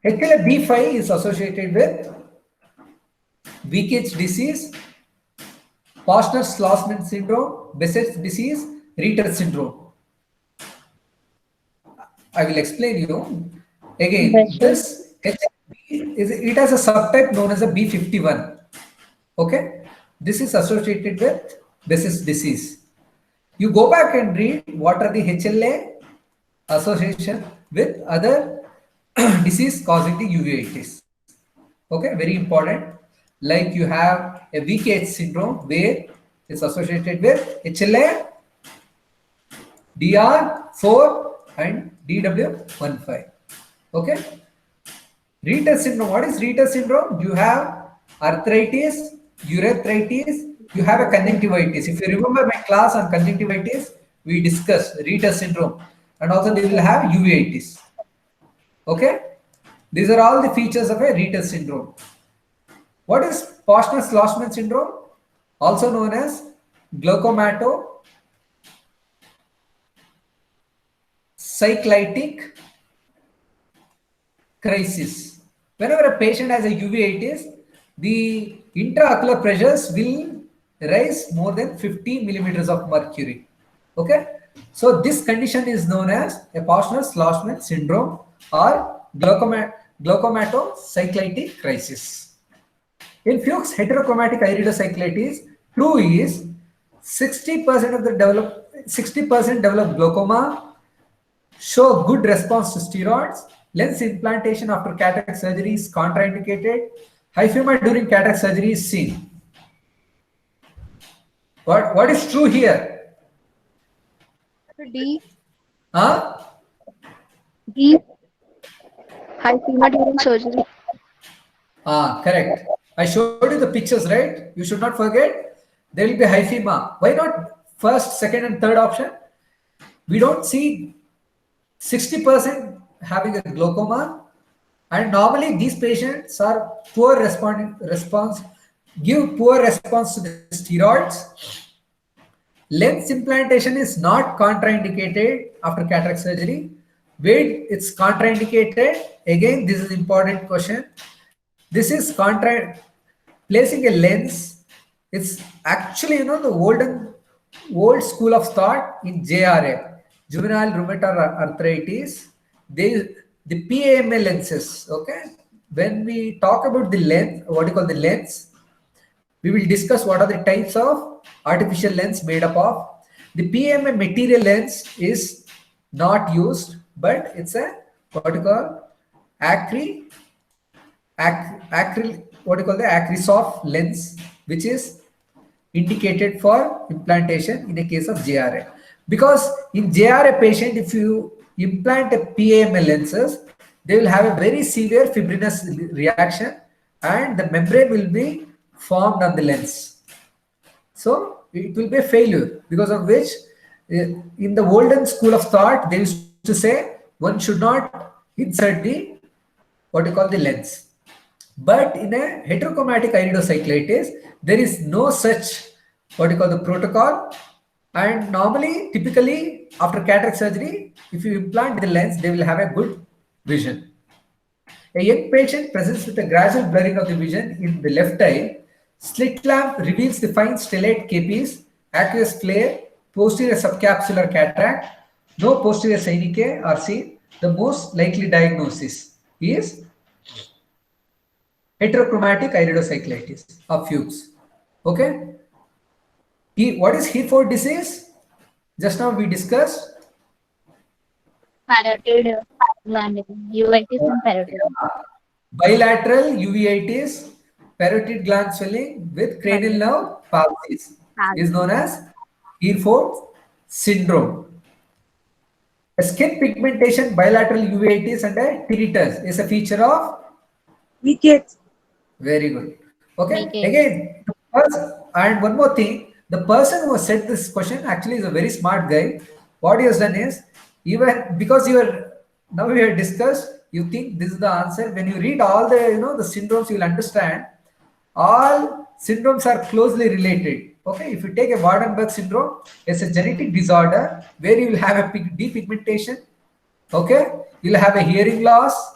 HLA-B5 is associated with Behçet's disease, Posner-Schlossman syndrome, Behçet's disease, Ritter syndrome. I will explain you. Again, this it has a subtype known as a B51. Okay, this is associated with Behçet's disease. You go back and read what are the HLA association with other disease causing the uveitis. Okay, very important. Like you have a Behçet syndrome where it's associated with HLA, DR4 and DW15. Okay. Ritter syndrome. What is Ritter syndrome? You have arthritis, urethritis, you have a conjunctivitis. If you remember my class on conjunctivitis, we discussed Ritter syndrome, and also they will have uveitis. Okay, these are all the features of a Ritter syndrome. What is Posner-Schlossman syndrome? Also known as glaucomato-cyclitic crisis. Whenever a patient has a uveitis, the intraocular pressures will rise more than 50 millimeters of mercury. Okay, so this condition is known as a Posner-Schlossman syndrome or glaucomato-cyclitic crisis. In Fuchs heterochromatic iridocyclitis, true is 60% of the 60% develop glaucoma, show good response to steroids, lens implantation after cataract surgery is contraindicated, hyphema during cataract surgery is seen. What is true here? D. Huh? D. Hyphema during surgery. Correct. I showed you the pictures, right? You should not forget. There will be hyphema. Why not first, second, and third option? We don't see 60% having a glaucoma, and normally these patients are poor response, give poor response to the steroids. Lens implantation is not contraindicated after cataract surgery. Wait, it's contraindicated. Again, this is important question. This is placing a lens. It's actually, the old school of thought in JRA, juvenile rheumatoid arthritis. The PAMA lenses. Okay, when we talk about the lens, what you call the lens, we will discuss what are the types of artificial lens made up of. The PMA material lens is not used, but it's a what you call the Acrisoft lens, which is indicated for implantation in a case of JRA. Because in JRA patient, if you implant a PAMA lenses, they will have a very severe fibrinous reaction, and the membrane will be formed on the lens. So it will be a failure, because of which in the olden school of thought, they used to say one should not insert the what you call the lens. But in a heterochromatic iridocyclitis, there is no such what you call the protocol. And normally, typically after cataract surgery, if you implant the lens, they will have a good vision. A young patient presents with a gradual blurring of the vision in the left eye. Slit lamp reveals the fine stellate capice, aqueous flare, posterior subcapsular cataract. No posterior synechiae are seen. The most likely diagnosis is heterochromatic iridocyclitis of Fuchs. Okay. What is Hereford disease? Just now we discussed. Parotid gland, uveitis and parotid. Bilateral uveitis, parotid gland swelling with cranial nerve palsies is known as Hereford syndrome. A skin pigmentation, bilateral uveitis, and a tinnitus is a feature of. VKH. Very good. Okay. Okay. Again, and one more thing, the person who said this question actually is a very smart guy. What he has done is, even because now we have discussed, you think this is the answer. When you read all the the syndromes, you will understand all syndromes are closely related. Okay, if you take a Waardenburg syndrome, it's a genetic disorder where you will have a depigmentation. Okay, you'll have a hearing loss.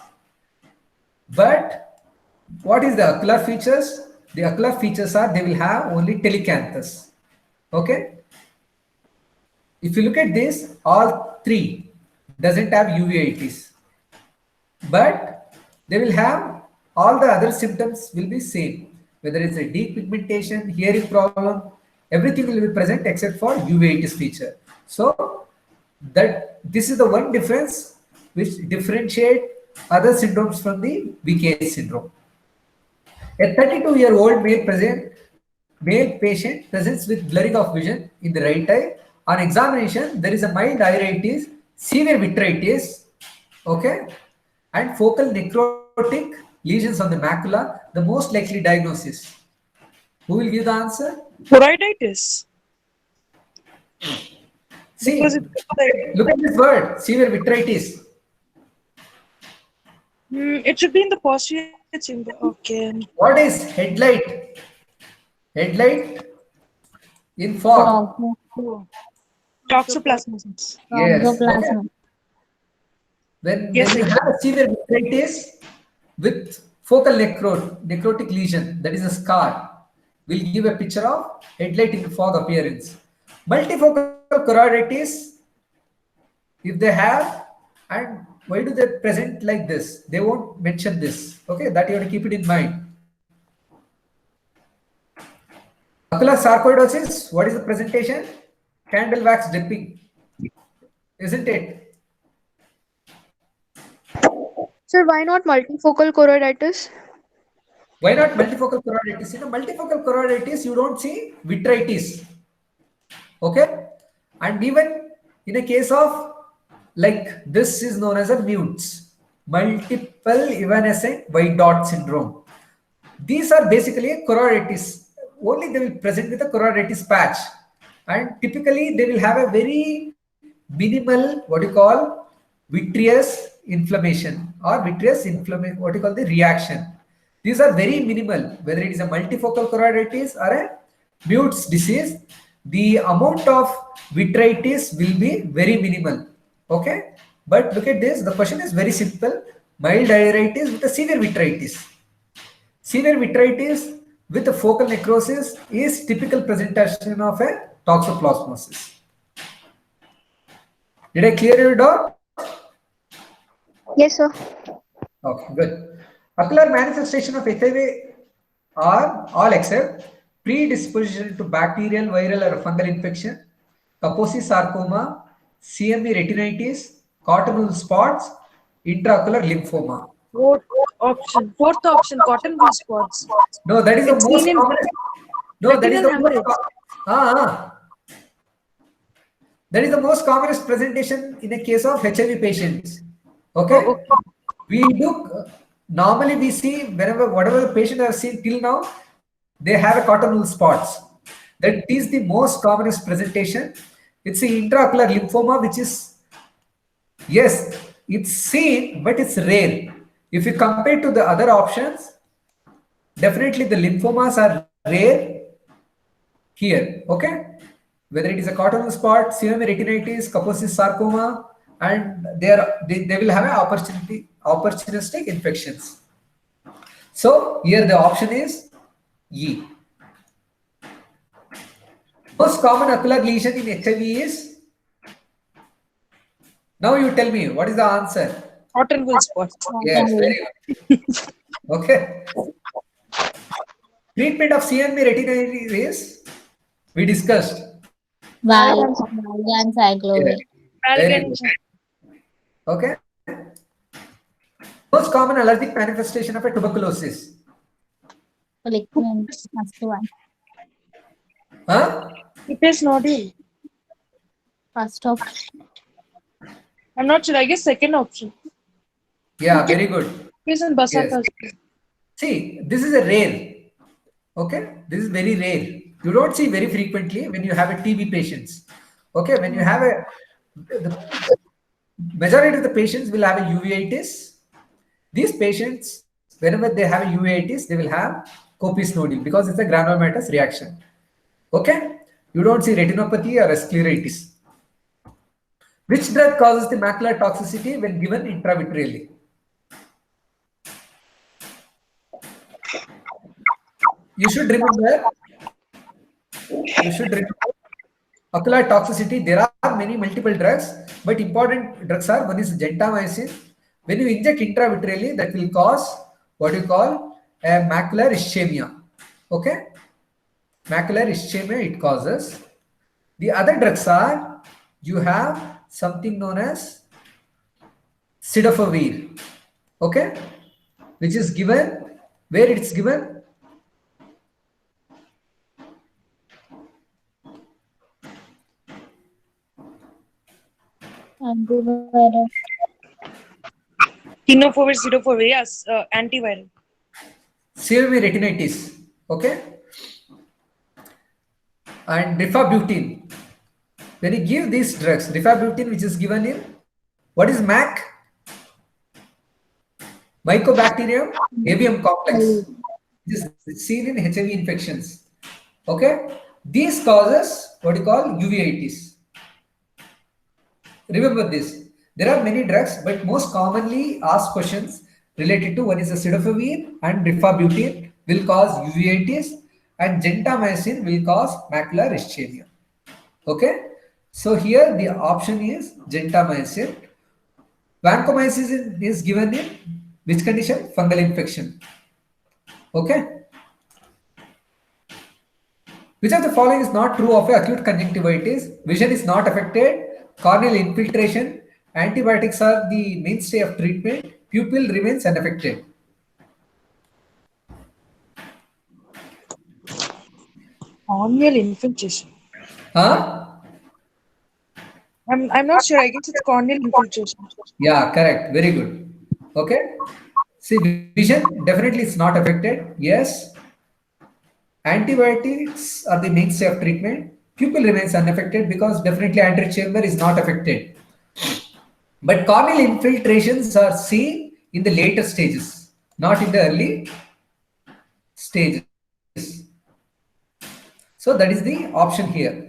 But what is the ocular features? The ocular features are they will have only telecanthus. Okay. If you look at this, all three doesn't have uveitis, but they will have all the other symptoms will be same. Whether it's a depigmentation, hearing problem, everything will be present except for uveitis feature. So that this is the one difference which differentiate other syndromes from the VKH syndrome. A 32-year-old male patient presents with blurring of vision in the right eye. On examination, there is a mild iritis, severe vitritis, okay, and focal necrotic lesions on the macula. The most likely diagnosis. Who will give the answer? Choroiditis. See, Because it's look at this word, severe vitritis. it should be in the posterior chamber. Okay. What is headlight? Headlight in fog. Toxoplasmosis. Yes. Toxoplasma. When Yes, you I- have a severe vitritis with focal necrotic lesion, that is a scar, will give a picture of headlight in the fog appearance. Multifocal choroiditis, if they have, and why do they present like this? They won't mention this. Okay, that you have to keep it in mind. Ocular sarcoidosis, what is the presentation? Candle wax dripping, isn't it? Sir, why not multifocal choroiditis? Why not multifocal choroiditis? Multifocal choroiditis, you don't see vitritis. Okay, and even in a case of like this is known as a MUTS, multiple evanescent white dot syndrome. These are basically choroiditis. Only they will present with a choroiditis patch, and typically they will have a very minimal what you call vitreous inflammation or vitreous inflammation. What you call the reaction. These are very minimal. Whether it is a multifocal choroiditis or a Mutes disease, the amount of vitritis will be very minimal. Okay, but look at this. The question is very simple. Mild iritis with a severe vitritis. Severe vitritis with a focal necrosis is typical presentation of a toxoplasmosis. Did I clear your doubt? Yes, sir. Okay, good. Ocular manifestation of HIV are all except predisposition to bacterial, viral, or fungal infection, Kaposi sarcoma, CME retinitis, cotton spots, intraocular lymphoma. Fourth option, cotton wool spots. No, that is the It's most seen in common. No, that is retinal the most. hemorrhage. That is the most commonest presentation in a case of HIV patients. Okay, Oh, okay. we do normally we see whatever the patient has seen till now, they have a cotton wool spots. That is the most commonest presentation. It's the intraocular lymphoma, which is yes, it's seen, but it's rare. If you compare to the other options, definitely the lymphomas are rare here. Okay, whether it is a cotton wool spot, CME retinitis, Kaposi sarcoma, and they will have an opportunistic infections. So here the option is E. Most common ocular lesion in HIV is. Now you tell me what is the answer. Cotton wool spots. Yes, very good. Okay. Treatment of CME retinitis is we discussed. Valgan cyclovir. Very good. Okay. Most common allergic manifestation of a tuberculosis. Liquid. First one. Huh? It is nodule. First of. I'm not sure. I guess second option. Yeah, very good. It is in Basarka. Yes. See, this is a rare. Okay, this is very rare. You don't see very frequently when you have a TB patients. Okay, when you have the majority of the patients will have a uveitis. These patients, whenever they have a uveitis, they will have copious nodule because it's a granulomatous reaction. Okay, you don't see retinopathy or scleritis. Which drug causes the macular toxicity when given intravitreally? You should remember. Ocular toxicity. There are many multiple drugs, but important drugs are one is gentamicin. When you inject intravitreally, that will cause what you call a macular ischemia. Okay, macular ischemia it causes. The other drugs are you have something known as cidofovir. Okay, which is given where it's given. Antiviral. Tenofovir, cidofovir, yes, antiviral. CME retinitis. Okay, and rifabutin. When you give these drugs, rifabutin, which is given in what is MAC? Mycobacterium avium complex. This is seen in HIV infections. Okay, these causes what you call uveitis. Remember this. There are many drugs, but most commonly asked questions related to one is the cidofovir and rifabutin will cause uveitis and gentamicin will cause macular ischemia. Okay, so here the option is gentamicin. Vancomycin is given in which condition? Fungal infection. Okay. Which of the following is not true of acute conjunctivitis? Vision is not affected. Corneal infiltration. Antibiotics are the mainstay of treatment. Pupil remains unaffected. Corneal infiltration. Huh? I'm not sure. I guess it's corneal infiltration. Yeah, correct. Very good. Okay. See, vision definitely is not affected. Yes. Antibiotics are the mainstay of treatment. Pupil remains unaffected because definitely anterior chamber is not affected. But corneal infiltrations are seen in the later stages, not in the early stages. So that is the option here.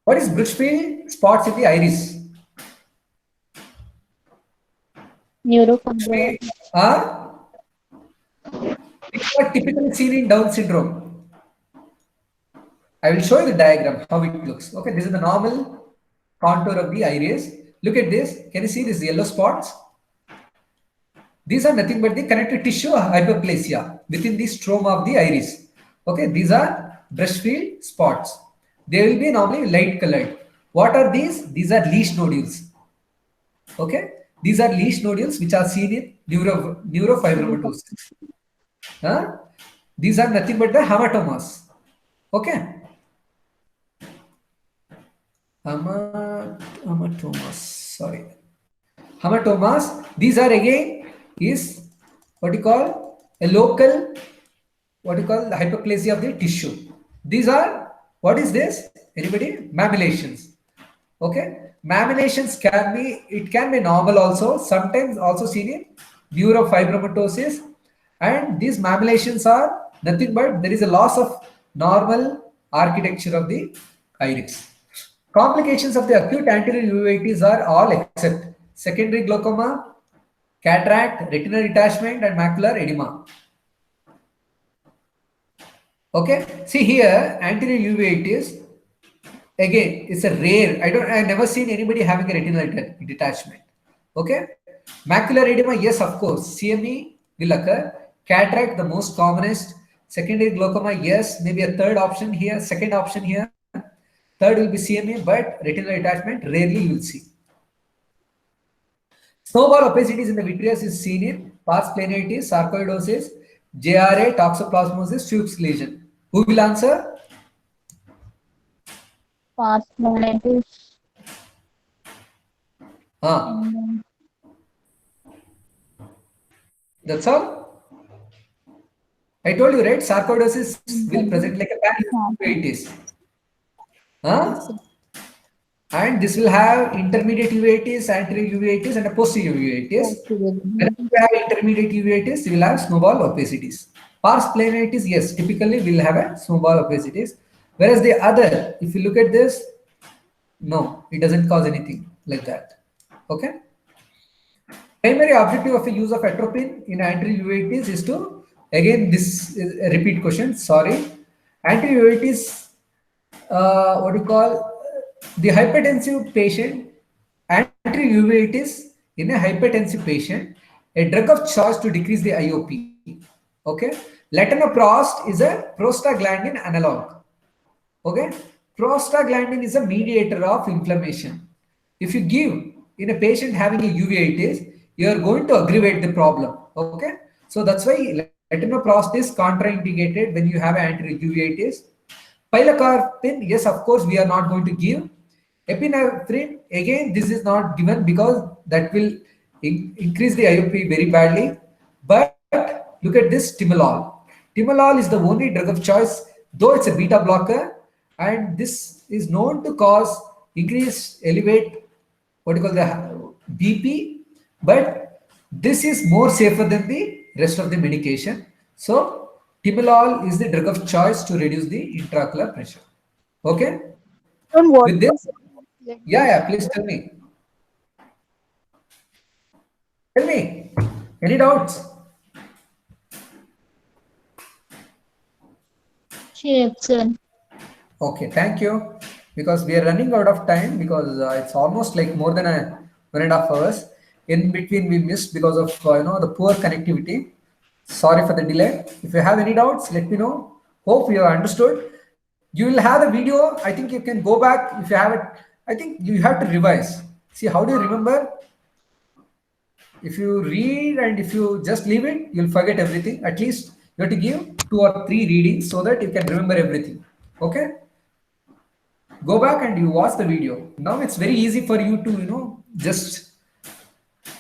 What is Bridgefield spots in the iris? Neurofibrosis. Are these are typically seen in Down syndrome. I will show you the diagram how it looks. Okay, this is the normal contour of the iris. Look at this. Can you see these yellow spots? These are nothing but the connective tissue hyperplasia within the stroma of the iris. Okay, these are Bridgefield spots. They will be normally light colored. What are these? These are leash nodules. Okay, these are leash nodules which are seen in neurofibromatosis. Huh? These are nothing but the hematomas. Okay. Hematomas. Sorry. Hematomas. These are again is what you call a local, what you call the hyperplasia of the tissue. These are, what is this? Anybody? Mammillations. Okay. Mammillations can be, it can be normal also, sometimes also seen in neurofibromatosis. And these mammillations are nothing but there is a loss of normal architecture of the iris. Complications of the acute anterior uveitis are all except secondary glaucoma, cataract, retinal detachment, and macular edema. Okay, see here, anterior uveitis, again, it's a rare, I've never seen anybody having a retinal detachment. Okay, macular edema, yes, of course, CME will occur. Cataract, the most commonest. Secondary glaucoma, yes, maybe a third option here, second option here. Third will be CME, but retinal detachment rarely you will see. Snowball opacities in the vitreous is seen in pars planitis, sarcoidosis, JRA, toxoplasmosis, Fuchs lesion. Who will answer? Pars planitis. Ah, that's all. I told you, right? Sarcoidosis will present like a uveitis. Huh? And this will have intermediate uveitis, anterior uveitis, and a posterior uveitis. When you have intermediate uveitis, you will have snowball opacities. Pars planitis, yes, typically will have a snowball opacities. Whereas the other, if you look at this, no, it doesn't cause anything like that. Okay. Primary objective of the use of atropine in anterior uveitis is to, again, this is a repeat question, sorry. Anterior uveitis, what you call the hypertensive patient, anterior uveitis in a hypertensive patient, a drug of choice to decrease the IOP. Okay, latanoprost is a prostaglandin analog. Okay, prostaglandin is a mediator of inflammation. If you give in a patient having a uveitis, you are going to aggravate the problem. Okay, so that's why latanoprost is contraindicated when you have anterior uveitis. Pilocarpine, yes, of course, we are not going to give. Epinephrine, again, this is not given because that will increase the IOP very badly. But look at this timolol. Timolol is the only drug of choice, though it's a beta blocker, and this is known to cause elevate, what you call the BP, but this is more safer than the rest of the medication. So timolol is the drug of choice to reduce the intraocular pressure. Okay. On what? With this, yeah, please tell me. Tell me, any doubts? Excellent. Okay, thank you. Because we are running out of time because it's almost like more than 1.5 hours. In between, we missed because of the poor connectivity. Sorry for the delay. If you have any doubts, let me know. Hope you have understood. You will have the video. I think you can go back if you have it. I think you have to revise. See, how do you remember? If you read and if you just leave it, you'll forget everything. At least you have to give 2 or 3 readings so that you can remember everything. Okay. go back and you watch the video. Now it's very easy for you to, just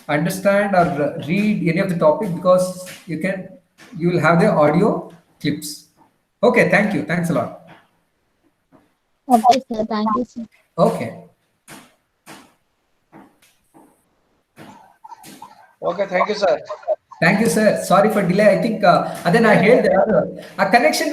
understand or read any of the topic because you will have the audio clips. Okay, thank you. Thanks a lot. Okay, sir. Thank you, sir. Okay. Okay, thank you, sir. Thank you, sir. Sorry for delay. I think then I heard a connection